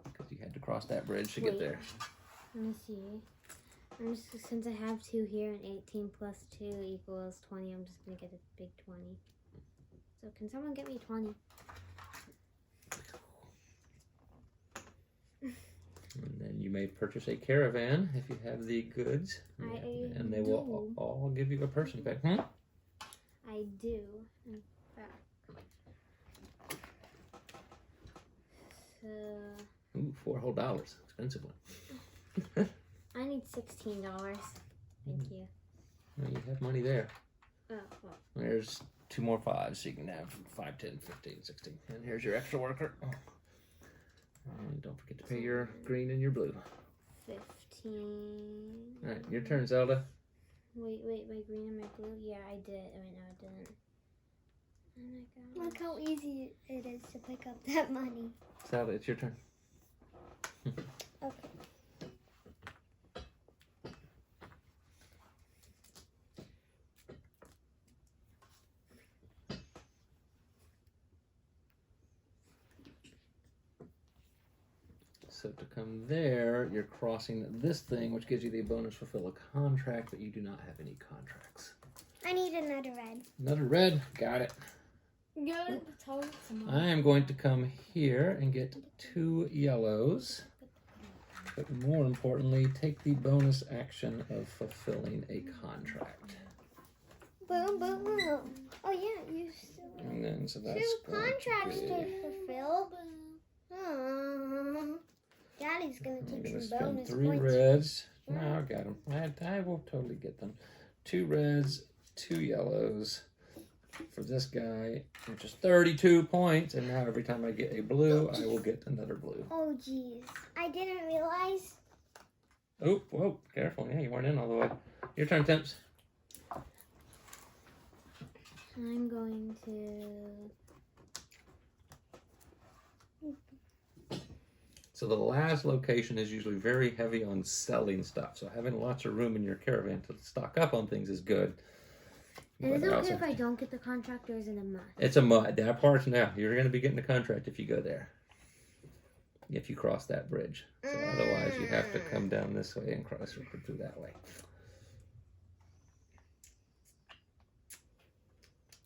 Speaker 1: Because you had to cross that bridge to get
Speaker 3: Wait.
Speaker 1: there.
Speaker 3: Let me see. Since I have 2 here and 18 plus 2 equals 20, I'm just gonna get a big 20. So can someone get me 20?
Speaker 1: And then you may purchase a caravan if you have the goods. And they will all give you a person back.
Speaker 3: I do, in fact. So...
Speaker 1: Ooh, $4 whole. Expensive one.
Speaker 3: I need $16. Thank you.
Speaker 1: Well, you have money there.
Speaker 3: Oh, well.
Speaker 1: There's 2 more 5s, so you can have 5, 10, 15, 16. And here's your extra worker. And don't forget to pay your green and your blue.
Speaker 3: 15.
Speaker 1: All right, your turn, Zelda.
Speaker 3: Wait, my green and my blue? Yeah, I did. Oh, wait, no, I didn't. Oh my god.
Speaker 2: Look how easy it is to pick up that money.
Speaker 1: Zelda, it's your turn.
Speaker 2: Okay.
Speaker 1: So to come there, you're crossing this thing, which gives you the bonus fulfill a contract, but you do not have any contracts.
Speaker 2: I need another red.
Speaker 1: Another red. Got it. I am going to come here and get 2 yellows. But more importantly, take the bonus action of fulfilling a contract.
Speaker 2: Boom, boom, boom. Oh yeah, you still
Speaker 1: And then, so that's
Speaker 2: 2
Speaker 1: going
Speaker 2: contracts
Speaker 1: to
Speaker 2: to
Speaker 1: be...
Speaker 2: fulfill. Daddy's gonna
Speaker 1: I'm
Speaker 2: take
Speaker 1: going to
Speaker 2: some
Speaker 1: spend
Speaker 2: bonus
Speaker 1: 3
Speaker 2: points.
Speaker 1: reds. No, I got them. I will totally get them. 2 reds, 2 yellows. for this guy, which is 32 points. And now every time I get a blue, I will get another blue.
Speaker 2: Oh, jeez. I didn't realize.
Speaker 1: Oh, whoa, careful. Yeah, you weren't in all the way. Your turn, Temps.
Speaker 3: I'm going to...
Speaker 1: So the last location is usually very heavy on selling stuff. So having lots of room in your caravan to stock up on things is good.
Speaker 3: And is it
Speaker 1: But
Speaker 3: okay if I don't get the contract, or is it a must?
Speaker 1: it's a mud. That part's now. You're going to be getting a contract if you go there. If you cross that bridge. So otherwise you have to come down this way and cross through that way.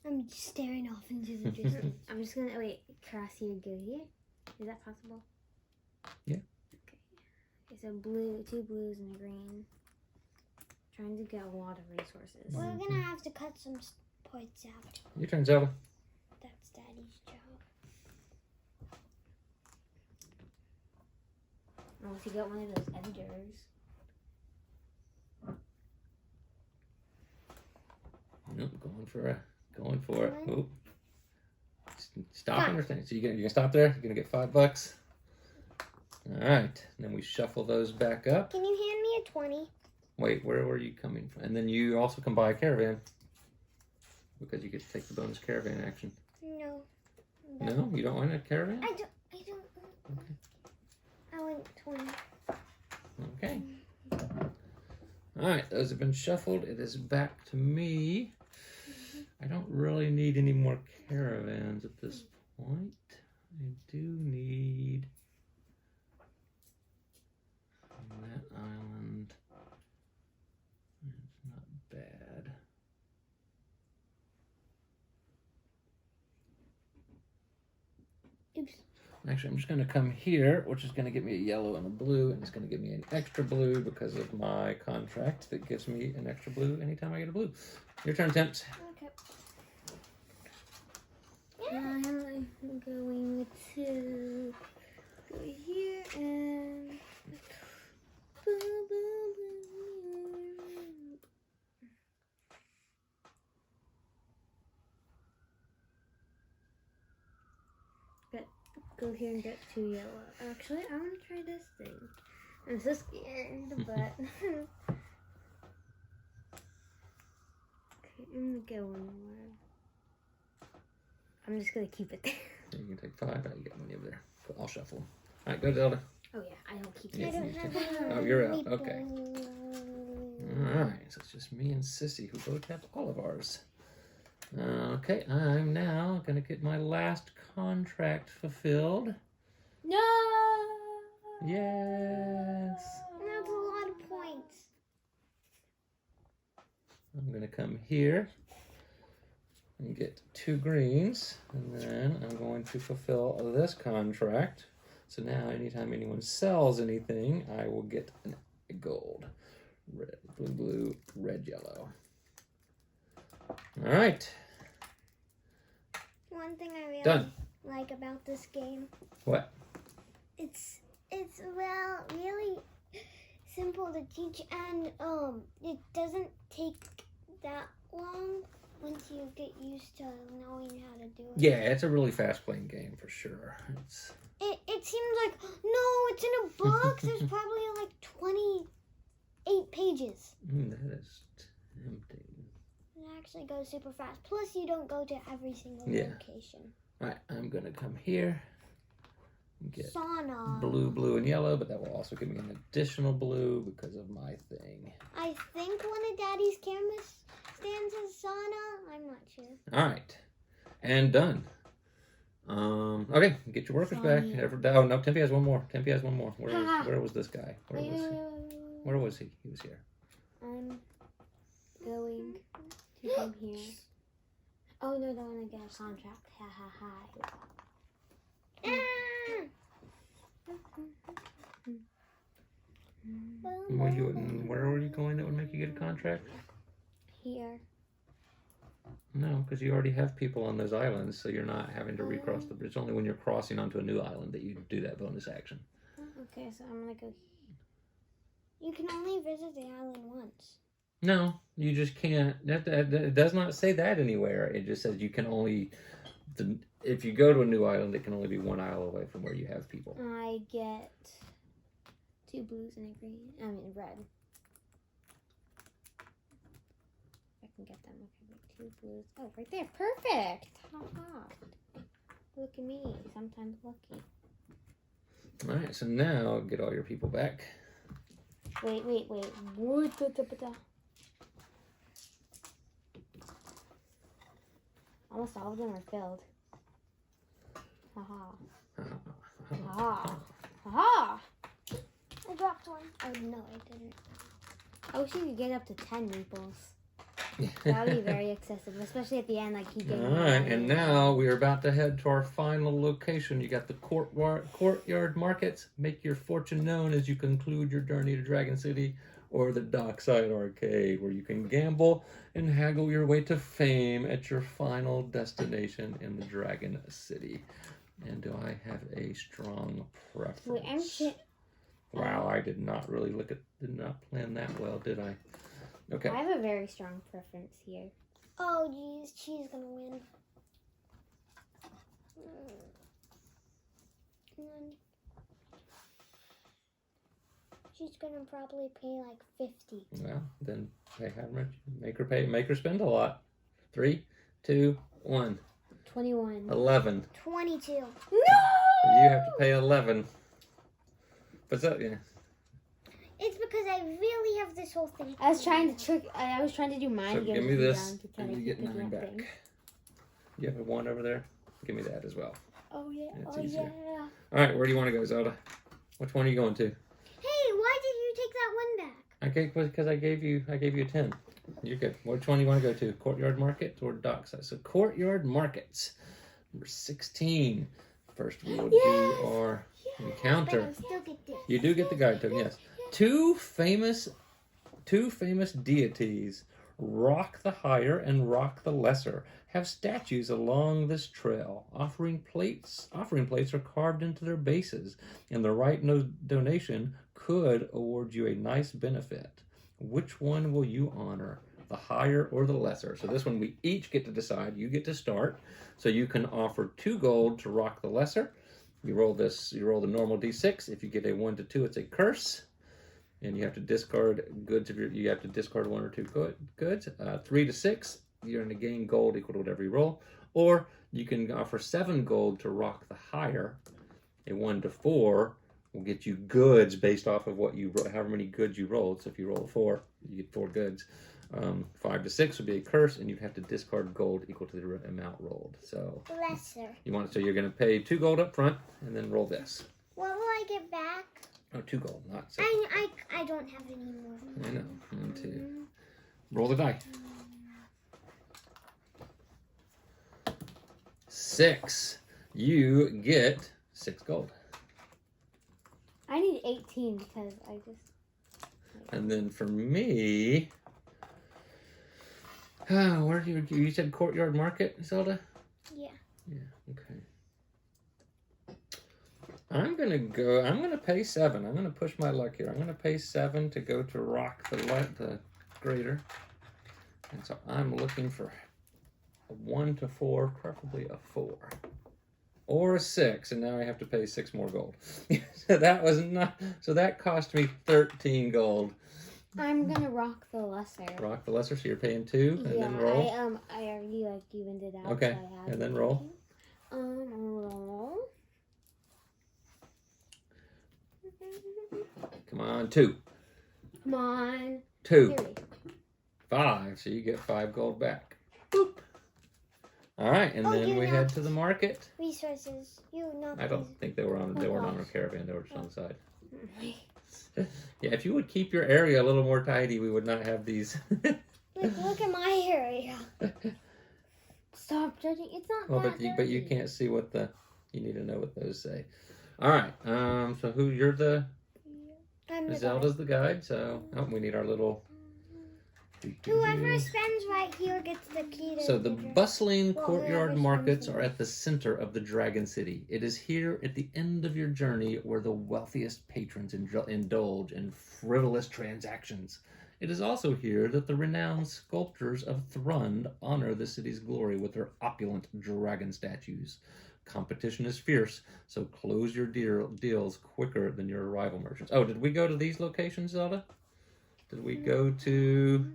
Speaker 2: I'm just staring off into the distance.
Speaker 3: I'm just gonna cross here, go here. Is that possible?
Speaker 1: Yeah.
Speaker 3: Okay. Okay, so blue, 2 blues and a green. Trying to get a lot of resources.
Speaker 2: We're gonna have to cut some points out.
Speaker 1: Your turn, Zelda.
Speaker 2: That's Daddy's job.
Speaker 3: Unless you got one of those editors.
Speaker 1: Nope, going for it. Oop. Stopping or staying? So you're gonna stop there? You're gonna get $5. All right. Then we shuffle those back up.
Speaker 2: Can you hand me a 20?
Speaker 1: Wait, where were you coming from? And then you also can buy a caravan because you get to take the bonus caravan action.
Speaker 2: No.
Speaker 1: No, you don't want a caravan?
Speaker 2: I don't.
Speaker 1: Okay.
Speaker 2: I want 20.
Speaker 1: Okay. All right, those have been shuffled. It is back to me. I don't really need any more caravans at this point. I do need that island. It's not bad.
Speaker 2: Oops.
Speaker 1: Actually, I'm just going to come here, which is going to give me a yellow and a blue, and it's going to give me an extra blue because of my contract that gives me an extra blue anytime I get a blue. Your turn, Temps.
Speaker 2: Okay.
Speaker 3: I'm going to go here and... Boom, boom, boom. Go here and get 2 yellow. Actually, I want to try this thing. I'm so scared, but... Okay, I'm going to get 1 more. I'm just going to keep it there.
Speaker 1: You can take 5. You get money over there. I'll shuffle them. All right, go, Zelda.
Speaker 3: Oh yeah, I don't keep
Speaker 1: Yeah,
Speaker 3: it.
Speaker 2: I don't have any.
Speaker 1: Oh, you're out. Okay. All right, so it's just me and Sissy who both have all of ours. Okay, I'm now going to get my last contract fulfilled.
Speaker 3: No!
Speaker 1: Yes!
Speaker 2: That's a lot of points.
Speaker 1: I'm going to come here and get 2 greens, and then I'm going to fulfill this contract. So now anytime anyone sells anything, I will get a gold. Red, blue, blue, red, yellow. All right.
Speaker 2: One thing I really
Speaker 1: Done.
Speaker 2: like about this game.
Speaker 1: What?
Speaker 2: It's well really simple to teach, and it doesn't take that long once you get used to knowing how to do it.
Speaker 1: Yeah, it's a really fast playing game for sure.
Speaker 2: It seems like, no, it's in a book. There's probably like 28 pages.
Speaker 1: That is tempting.
Speaker 2: It actually goes super fast. Plus, you don't go to every single location.
Speaker 1: All right, I'm going to come here and get
Speaker 2: Sauna.
Speaker 1: blue, blue, and yellow, but that will also give me an additional blue because of my thing.
Speaker 2: I think one of Daddy's camera stands as sauna. I'm not sure.
Speaker 1: All right, and done. Okay, get your workers back. Oh no, Tempe has one more. Tempe has one more. Where was this guy? Where was he? He was here.
Speaker 3: I'm going to come here. Oh no, I don't want to get a contract. Ha ha ha.
Speaker 1: Where were you going that would make you get a contract?
Speaker 3: Here.
Speaker 1: No, because you already have people on those islands, so you're not having to recross the bridge. It's only when you're crossing onto a new island that you do that bonus action.
Speaker 3: Okay, so I'm gonna go.
Speaker 2: You can only visit the island once.
Speaker 1: No, you just can't. It does not say that anywhere. It just says you can only. If you go to a new island, it can only be 1 isle away from where you have people.
Speaker 3: I get 2 blues and a green. I mean, red. I can get them. Okay, 2 blues. Oh, right there. Perfect. Ha-ha. Look at me. Sometimes lucky.
Speaker 1: All right, so now get all your people back.
Speaker 3: Wait. Almost all of them are filled. Haha. Haha. Haha.
Speaker 2: I dropped one. Oh, no, I didn't.
Speaker 3: I wish you could get up to 10 meeples. That would be very excessive, especially at the end, like he gave me.
Speaker 1: All right, and now we are about to head to our final location. You got the courtyard markets. Make your fortune known as you conclude your journey to Dragon City, or the Dockside Arcade, where you can gamble and haggle your way to fame at your final destination in the Dragon City. And do I have a strong preference? Wow, I did not plan that well, did I? Okay.
Speaker 3: I have a very strong preference here.
Speaker 2: Oh, geez, she's gonna win. She's gonna probably pay like 50.
Speaker 1: Well, then pay how much? Make her spend a lot. 3, 2, 1.
Speaker 3: 21.
Speaker 1: 11.
Speaker 2: 22.
Speaker 3: No!
Speaker 1: You have to pay 11. What's that? Yeah.
Speaker 2: It's because I really have this whole thing.
Speaker 3: I was trying to do mine.
Speaker 1: So
Speaker 3: to get
Speaker 1: give me
Speaker 3: it
Speaker 1: this,
Speaker 3: down to try
Speaker 1: and
Speaker 3: to
Speaker 1: you get
Speaker 3: keep the
Speaker 1: 9 back.
Speaker 3: thing.
Speaker 1: You have a 1 over there? Give me that as well.
Speaker 3: Oh yeah.
Speaker 1: That's
Speaker 3: Oh
Speaker 1: easier.
Speaker 3: yeah.
Speaker 1: All right, where do you want to go, Zelda? Which one are you going to?
Speaker 2: Hey, why did you take that one back?
Speaker 1: Because I gave you a 10. You're good. Which one do you want to go to? Courtyard Market or Dockside? So Courtyard Markets, number 16. First we will do our
Speaker 2: But
Speaker 1: encounter.
Speaker 2: I still get this.
Speaker 1: You do get the guide token, yes. Two famous deities, Rock the Higher and Rock the Lesser, have statues along this trail. Offering plates are carved into their bases, and the right donation could award you a nice benefit. Which one will you honor, the higher or the lesser? So this one we each get to decide. You get to start. So you can offer 2 gold to Rock the Lesser. You roll the normal d6. If you get a 1 to 2, it's a curse. And you have to discard goods you have to discard 1 or 2 goods. 3 to 6, you're going to gain gold equal to whatever you roll. Or you can offer 7 gold to Rock the Higher. A 1 to 4 will get you goods based off of however many goods you rolled. So if you roll a 4, you get 4 goods. 5 to 6 would be a curse, and you'd have to discard gold equal to the amount rolled. So
Speaker 2: Lesser.
Speaker 1: so you're going to pay 2 gold up front, and then roll this.
Speaker 2: What will I get back?
Speaker 1: Oh, 2 gold, not 6.
Speaker 2: I don't have any more.
Speaker 1: I know. 1, 2. Roll the die. 6. You get 6 gold.
Speaker 3: I need 18 because I just.
Speaker 1: And then for me, where do you said Courtyard Market, Zelda?
Speaker 2: Yeah.
Speaker 1: Yeah. Okay. I'm gonna pay 7. I'm gonna push my luck here. I'm gonna pay 7 to go to Rock the Greater. And so I'm looking for a 1 to 4, preferably a 4. Or a 6, and now I have to pay 6 more gold. So that cost me 13 gold.
Speaker 3: I'm gonna rock the lesser.
Speaker 1: Rock the lesser, so you're paying 2, and then roll.
Speaker 3: I already evened it out.
Speaker 1: Okay,
Speaker 3: so I have
Speaker 1: and then roll.
Speaker 3: Roll.
Speaker 1: Come on, 2.
Speaker 3: Come on.
Speaker 1: 2.
Speaker 3: 3.
Speaker 1: 5, so you get 5 gold back. Boop. All right, and then we head to the market.
Speaker 2: Resources.
Speaker 1: I don't think they were on our caravan. They were just on the side. Yeah, if you would keep your area a little more tidy, we would not have these.
Speaker 2: Look at my area.
Speaker 3: Stop judging. It's not
Speaker 1: Well,
Speaker 3: that
Speaker 1: but you can't see you need to know what those say. All right. So you're Zelda's the guide. So we need our little.
Speaker 2: Whoever spends right here gets the key to
Speaker 1: So the bustling
Speaker 2: Well,
Speaker 1: courtyard
Speaker 2: whoever
Speaker 1: markets
Speaker 2: spends
Speaker 1: are at the center of the Dragon City. It is here at the end of your journey where the wealthiest patrons indulge in frivolous transactions It is also here that the renowned sculptors of Thrund honor the city's glory with their opulent dragon statues. Competition is fierce, so close your deals quicker than your rival merchants. Oh, did we go to these locations, Zelda? Did we go to...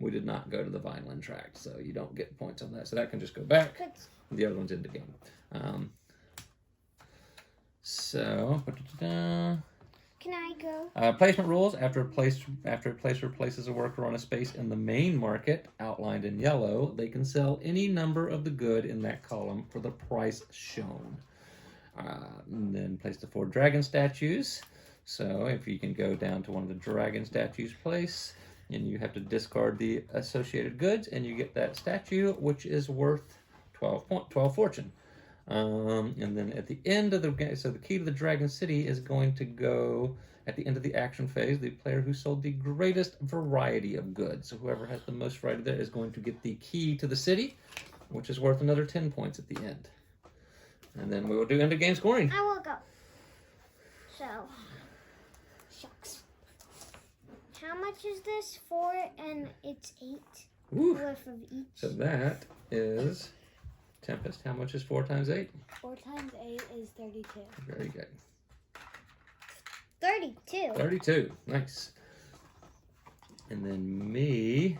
Speaker 1: We did not go to the Vineland Tract, so you don't get points on that. So that can just go back. The other one's in the game.
Speaker 2: Can I go?
Speaker 1: Placement rules. After a placer places a worker on a space in the main market, outlined in yellow, they can sell any number of the good in that column for the price shown. And then place the 4 dragon statues. So if you can go down to one of the dragon statues place, and you have to discard the associated goods, and you get that statue, which is worth 12 fortune. And then at the end of the game, so the key to the Dragon City is going to go at the end of the action phase. The player who sold the greatest variety of goods, so whoever has the most variety there, is going to get the key to the city, which is worth another 10 points at the end. And then we will do end of game scoring.
Speaker 2: I will go. So, shucks. How much is this? 4 and it's 8 worth of each.
Speaker 1: So that is... Tempest, how much is 4 times 8?
Speaker 3: 4 times 8 is 32.
Speaker 1: Very good.
Speaker 2: 32.
Speaker 1: 32, nice. And then me,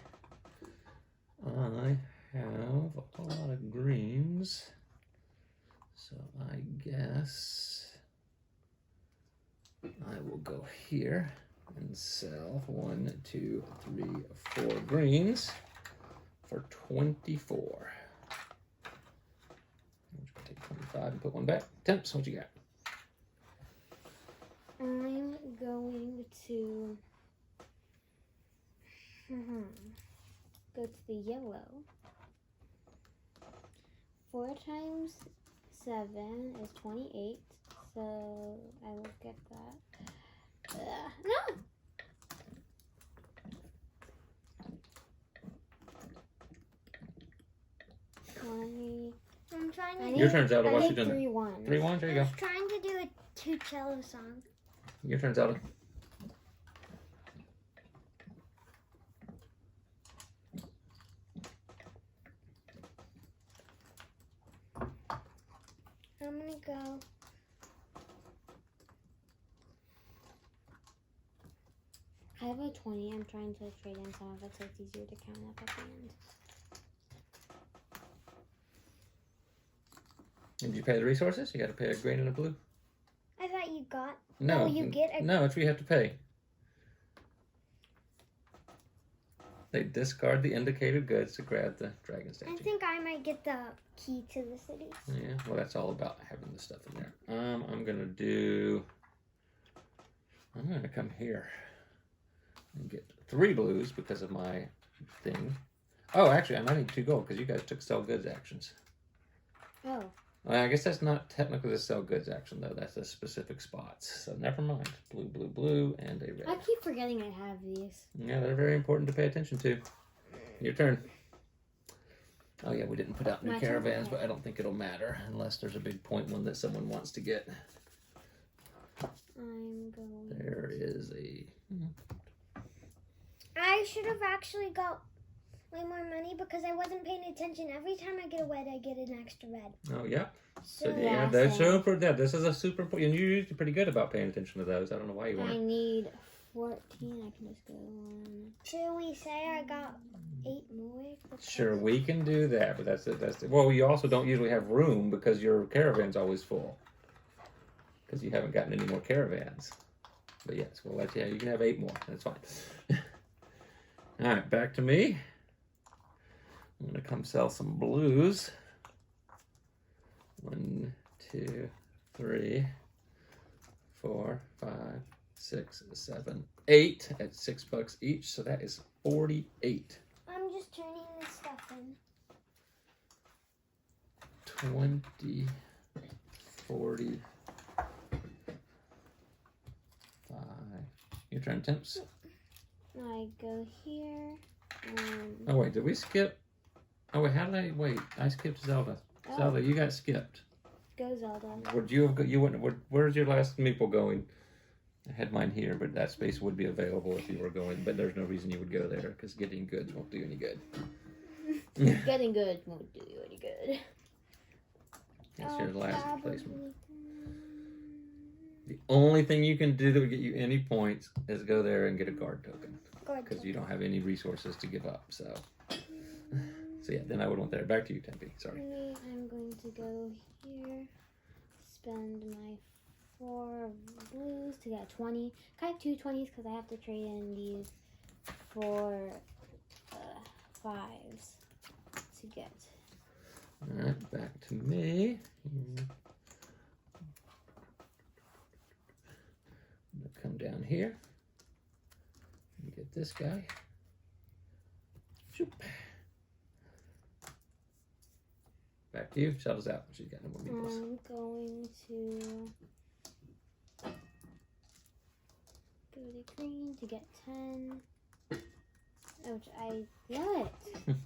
Speaker 1: I have a lot of greens. So I guess I will go here and sell 1, 2, 3, 4 greens for 24. Take 25 and put 1 back. Temps, what you got?
Speaker 3: I'm going to go to the yellow. 4 times 7 is 28, so I will get that. No!
Speaker 2: I'm trying to
Speaker 1: Your turn, Zelda. What's you doing?
Speaker 3: 3 1.
Speaker 1: 3 1. There you go.
Speaker 2: I was trying to do a 2 cello song.
Speaker 1: Your turn, Zelda.
Speaker 2: I'm gonna go.
Speaker 3: I have a 20. I'm trying to trade in some of it so it's easier to count up at the end.
Speaker 1: Did you pay the resources? You got to pay a green and a blue.
Speaker 2: I thought you got.
Speaker 1: No,
Speaker 2: you get a.
Speaker 1: No, it's what you have to pay. They discard the indicated goods to grab the dragon statue.
Speaker 2: I think I might get the key to the city.
Speaker 1: Yeah, well, that's all about having the stuff in there. I'm gonna come here and get 3 blues because of my thing. Oh, actually, I might need 2 gold because you guys took sell goods actions.
Speaker 3: Oh.
Speaker 1: Well, I guess that's not technically the sell goods action, though. That's the specific spots. So never mind. Blue, blue, blue, and a red.
Speaker 3: I keep forgetting I have these.
Speaker 1: Yeah, they're very important to pay attention to. Your turn. Oh, yeah, we didn't put out new
Speaker 3: My turn?
Speaker 1: caravans, but I don't think it'll matter unless there's a big point one that someone wants to get.
Speaker 3: I'm going...
Speaker 1: There is a...
Speaker 2: I should have actually got way more money because I wasn't paying attention. Every time I get a red, I get an extra red.
Speaker 1: Oh, yeah. So,
Speaker 2: So
Speaker 1: yeah, that's super. Yeah, this is a super important. You're usually pretty good about paying attention to those. I don't know why you
Speaker 3: I
Speaker 1: weren't.
Speaker 3: need 14. I can just go on.
Speaker 2: should we say I got 8 more?
Speaker 1: Sure, we can do that, but that's it. Well, you also don't usually have room because your caravan's always full. Because you haven't gotten any more caravans. But yes, we'll let you. You can have 8 more. That's fine. All right, back to me. I'm gonna come sell some blues. 1, 2, 3, 4, 5, 6, 7, 8 at $6 each. So that is 48.
Speaker 2: I'm just turning this stuff in.
Speaker 1: 20, 40, 5. Your turn, Temps.
Speaker 3: I go here.
Speaker 1: Oh wait, did we skip? Oh wait, how did I wait? I skipped Zelda.
Speaker 3: Oh.
Speaker 1: Zelda, you got skipped.
Speaker 3: Go Zelda.
Speaker 1: Would you have? You wouldn't. Where's your last meeple going? I had mine here, but that space would be available if you were going. But there's no reason you would go there because getting goods won't do any good.
Speaker 3: Getting good won't do you any good.
Speaker 1: That's your last placement. The only thing you can do that would get you any points is go there and get a guard token. Because you don't have any resources to give up. So yeah, then I would want there. Back to you, Tempe. Sorry.
Speaker 3: I'm going to go here. Spend my 4 blues to get 20. I have 2 20s because I have to trade in these 4 5s to get.
Speaker 1: Alright, back to me. Come down here and get this guy. Shoop. Back to you. Shuttle's out. She's got no more meatballs.
Speaker 3: I'm going to go to green to get 10. Which I love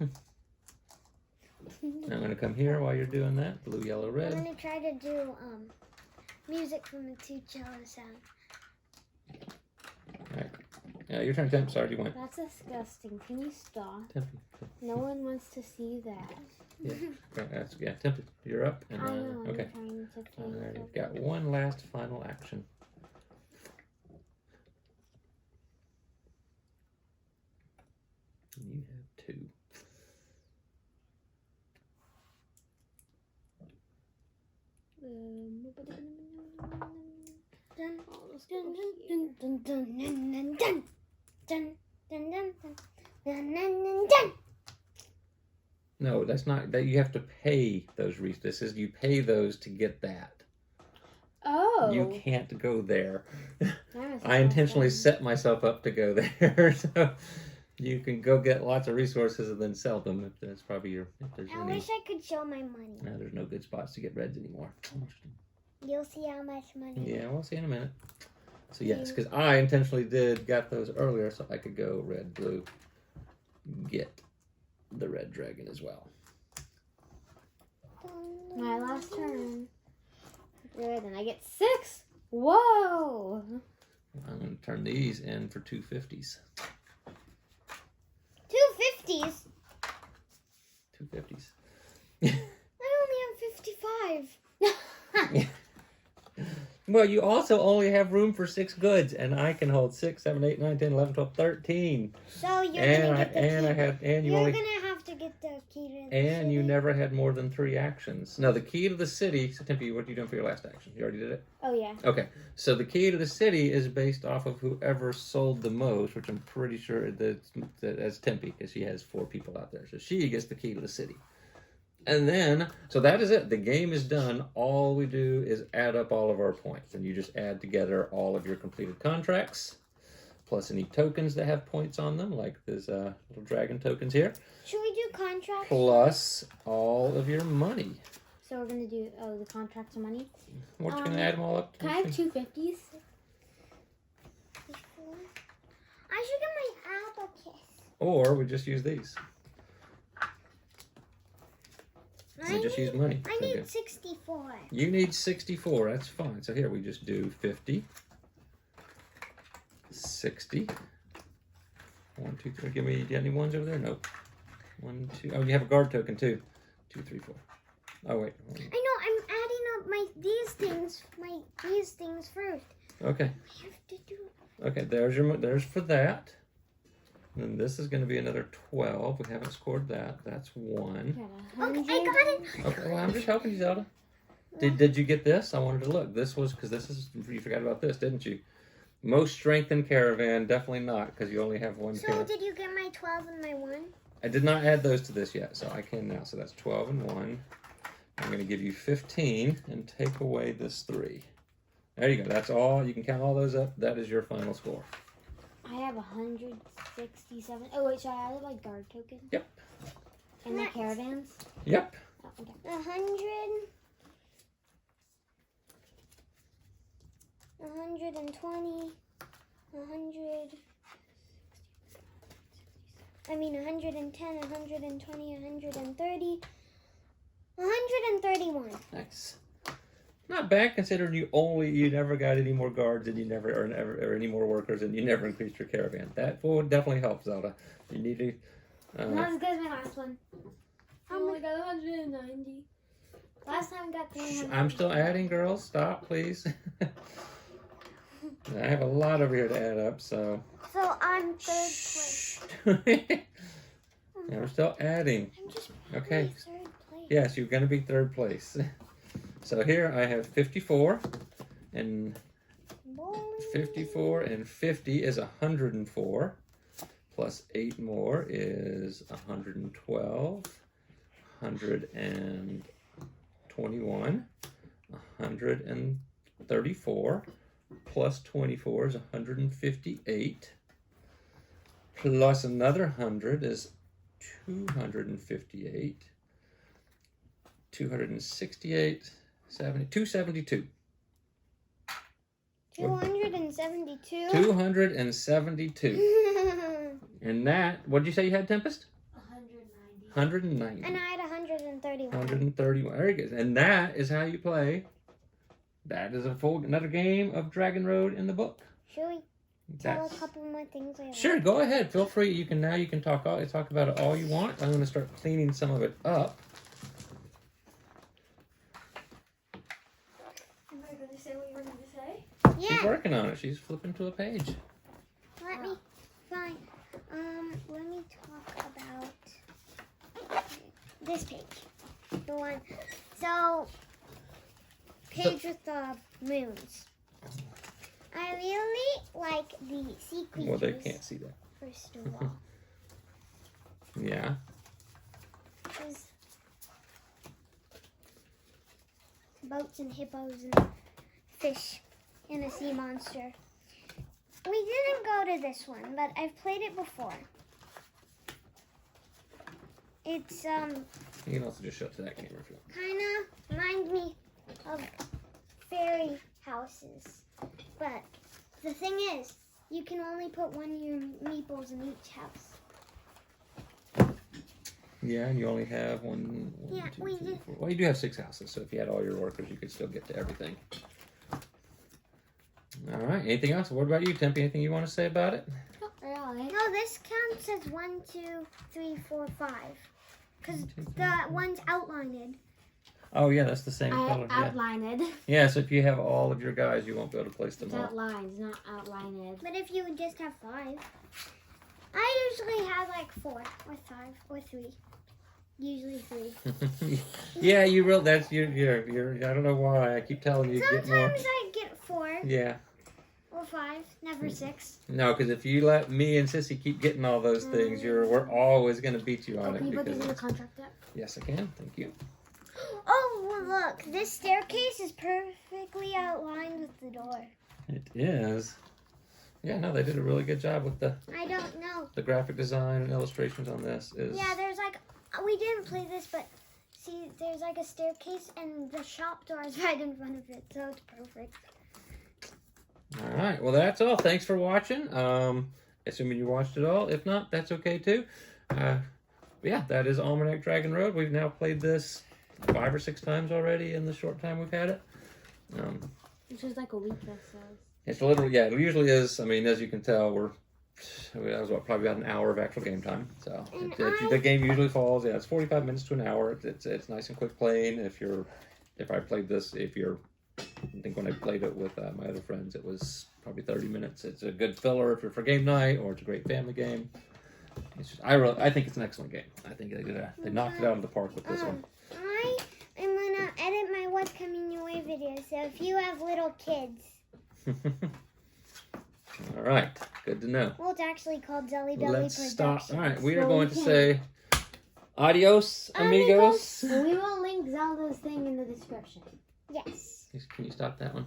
Speaker 3: it.
Speaker 1: I'm going to come here while you're doing that. Blue, yellow, red.
Speaker 2: I'm going to try to do music from the 2 cello sound.
Speaker 1: Alright. Yeah, your turn, Temp. Sorry, do you want?
Speaker 3: That's disgusting. Can you stop?
Speaker 1: Tempe.
Speaker 3: No one wants to see that.
Speaker 1: Yeah, Tempe. You're up. And,
Speaker 3: I know, I'm
Speaker 1: okay.
Speaker 3: trying to play
Speaker 1: Alright, you've got one last final action. You have 2.
Speaker 2: Dun, dun, dun, dun, dun, dun, dun, dun, dun, dun, dun, dun, dun, dun, dun.
Speaker 1: No, that's not that. You have to pay those resources. You pay those to get that.
Speaker 3: Oh.
Speaker 1: You can't go there.
Speaker 3: That
Speaker 1: I intentionally set myself up to go there, so you can go get lots of resources and then sell them. If that's probably your. If there's
Speaker 2: I
Speaker 1: any.
Speaker 2: wish I could show my money.
Speaker 1: No, there's no good spots to get reds anymore.
Speaker 2: You'll see how much money.
Speaker 1: Yeah, we'll see in a minute. So yes, because I intentionally got those earlier so I could go red, blue, get the red dragon as well.
Speaker 3: My last turn. Good, and I get 6. Whoa!
Speaker 1: I'm going to turn these in for 2 50s.
Speaker 2: 2 50s?
Speaker 1: 2 50s.
Speaker 2: I only have 55.
Speaker 1: Well, you also only have room for 6 goods, and I can hold 6, 7, 8, 9, 10, 11, 12, 13.
Speaker 2: So you're
Speaker 1: And
Speaker 2: gonna get the key.
Speaker 1: you only
Speaker 2: gonna have to get the key to the
Speaker 1: and you
Speaker 2: city.
Speaker 1: never had more than 3 actions. No, the key to the city. So Tempe, what are you doing for your last action? You already did it.
Speaker 3: Oh, yeah.
Speaker 1: Okay, so the key to the city is based off of whoever sold the most, which I'm pretty sure that's Tempe, because she has 4 people out there. So she gets the key to the city. And then, so that is it. The game is done. All we do is add up all of our points. And you just add together all of your completed contracts, plus any tokens that have points on them, like these little dragon tokens here,
Speaker 2: Should we do contracts?
Speaker 1: plus all of your money.
Speaker 3: So we're going to do, the contracts and money.
Speaker 1: We're just going to add them all up.
Speaker 3: Can I have 2 50s?
Speaker 2: I should get my abacus.
Speaker 1: Or we just use these. We just use money.
Speaker 2: I
Speaker 1: So
Speaker 2: need
Speaker 1: good.
Speaker 2: 64.
Speaker 1: You need 64. That's fine. So here we just do 50, 60. 1, 2, 3. Give me. Do you have any ones over there? Nope. 1, 2. Oh, you have a guard token too. 2, 3, 4. Oh wait.
Speaker 2: I know. I'm adding up these things first.
Speaker 1: Okay.
Speaker 2: I have to do.
Speaker 1: Okay. There's for that. And then this is going to be another 12. We haven't scored that. That's 1.
Speaker 2: Okay, I got it.
Speaker 1: Okay. Well, I'm just helping you, Zelda. Did you get this? I wanted to look. This was because you forgot about this, didn't you? Most strengthened caravan, definitely not, because you only have 1
Speaker 2: So
Speaker 1: caravan.
Speaker 2: did you get my 12 and my 1?
Speaker 1: I did not add those to this yet, so I can now. So that's 12 and 1. I'm going to give you 15 and take away this 3. There you go. That's all. You can count all those up. That is your final score.
Speaker 3: I have 167. Oh, wait, should I add my guard token?
Speaker 1: Yep.
Speaker 3: And the
Speaker 2: Next.
Speaker 3: caravans?
Speaker 1: Yep.
Speaker 3: Oh, okay.
Speaker 2: 100. 120. 100. I mean 110, 120, 130. 131.
Speaker 1: Nice. Not bad considering you never got any more guards and you never or any more workers and you never increased your caravan. That will definitely help, Zelda. You need to.
Speaker 3: Not as good as my last one. I only got 190. Last time I got 300.
Speaker 1: I'm still adding, girls. Stop, please. I have a lot over here to add up, so.
Speaker 2: So I'm third place.
Speaker 1: Yeah, we're still adding.
Speaker 2: I'm just
Speaker 1: Okay.
Speaker 2: third place.
Speaker 1: Yes, you're going to be third place. So here I have 54, and 54 and 50 is 104, plus 8 more is 112, 121, 134, plus 24 is 158, plus another 100 is 258, 268, 272.
Speaker 2: 272.
Speaker 1: 272. And that, what did you say you had, Tempest? 190.
Speaker 2: And I had 131.
Speaker 1: 131. Very good. And that is how you play. That is another game of Dragon Road in the book.
Speaker 2: Should we tell a couple more things later?
Speaker 1: Sure, go ahead. Feel free. You can talk about it all you want. I'm going to start cleaning some of it up.
Speaker 3: Say what you wanted to say?
Speaker 2: Yeah.
Speaker 1: She's working on it. She's flipping to a page.
Speaker 2: Let me find. Let me talk about this page. The one. So, page with the moons. I really like the sea creatures.
Speaker 1: Well, they can't see that.
Speaker 2: First of all.
Speaker 1: Yeah.
Speaker 2: There's boats and hippos and fish and a sea monster. We didn't go to this one, but I've played it before. It's
Speaker 1: You can also just show it to that camera if you want.
Speaker 2: kind of reminds me of fairy houses. But the thing is, you can only put one of your meeples in each house.
Speaker 1: Yeah, and you only have one,
Speaker 2: Yeah,
Speaker 1: two,
Speaker 2: we
Speaker 1: three,
Speaker 2: did.
Speaker 1: 4. Well, you do have 6 houses, so if you had all your workers, you could still get to everything. All right. Anything else? What about you, Tempe? Anything you want to say about it?
Speaker 3: Really?
Speaker 2: No, this counts as 1, 2, 3, 4, 5. Because the one's outlined.
Speaker 1: Oh, yeah, that's the same
Speaker 3: I
Speaker 1: color. Yeah.
Speaker 3: outlined it.
Speaker 1: Yeah, so if you have all of your guys, you won't be able to place them
Speaker 3: It's
Speaker 1: all.
Speaker 3: outlined, not outlined.
Speaker 2: But if you would just have 5. I usually have like 4 or 5 or 3. Usually 3.
Speaker 1: Yeah, that's you're. I don't know why I keep telling you to get more.
Speaker 2: Sometimes I get 4
Speaker 1: Yeah.
Speaker 2: or 5, never 6.
Speaker 1: No, because if you let me and Sissy keep getting all those things, we're always gonna beat you on it.
Speaker 3: Can you put these in the
Speaker 1: because-
Speaker 3: contract yet?
Speaker 1: Yes, I can. Thank you.
Speaker 2: Oh, well, look, this staircase is perfectly outlined with the door.
Speaker 1: It is. Yeah, no, they did a really good job with the
Speaker 2: I don't know.
Speaker 1: graphic design and illustrations on this.
Speaker 2: Yeah, there's like, we didn't play this, but see, there's like a staircase and the shop door is right in front of it, so it's perfect.
Speaker 1: All right. Well, that's all. Thanks for watching. Assuming you watched it all. If not, that's okay too. But yeah, that is Almanac Dragon Road. We've now played this 5 or 6 times already in the short time we've had it.
Speaker 3: It's just like a week or so.
Speaker 1: It's literally, yeah, it usually is. I mean, as you can tell, that was probably about an hour of actual game time. So the game usually falls. Yeah, it's 45 minutes to an hour. It's nice and quick playing. I think when I played it with my other friends, it was probably 30 minutes. It's a good filler if you're for game night, or it's a great family game. It's just, I think it's an excellent game. I think they knocked it out of the park with this one.
Speaker 2: I am gonna edit my What's Coming Your Way video, so if you have little kids.
Speaker 1: All right, good to know.
Speaker 2: Well, it's actually called Jelly Belly
Speaker 1: Let's stop.
Speaker 2: Productions.
Speaker 1: All right, we are going to say adios, amigos.
Speaker 3: We will link Zelda's thing in the description.
Speaker 2: Yes.
Speaker 1: Can you stop that one?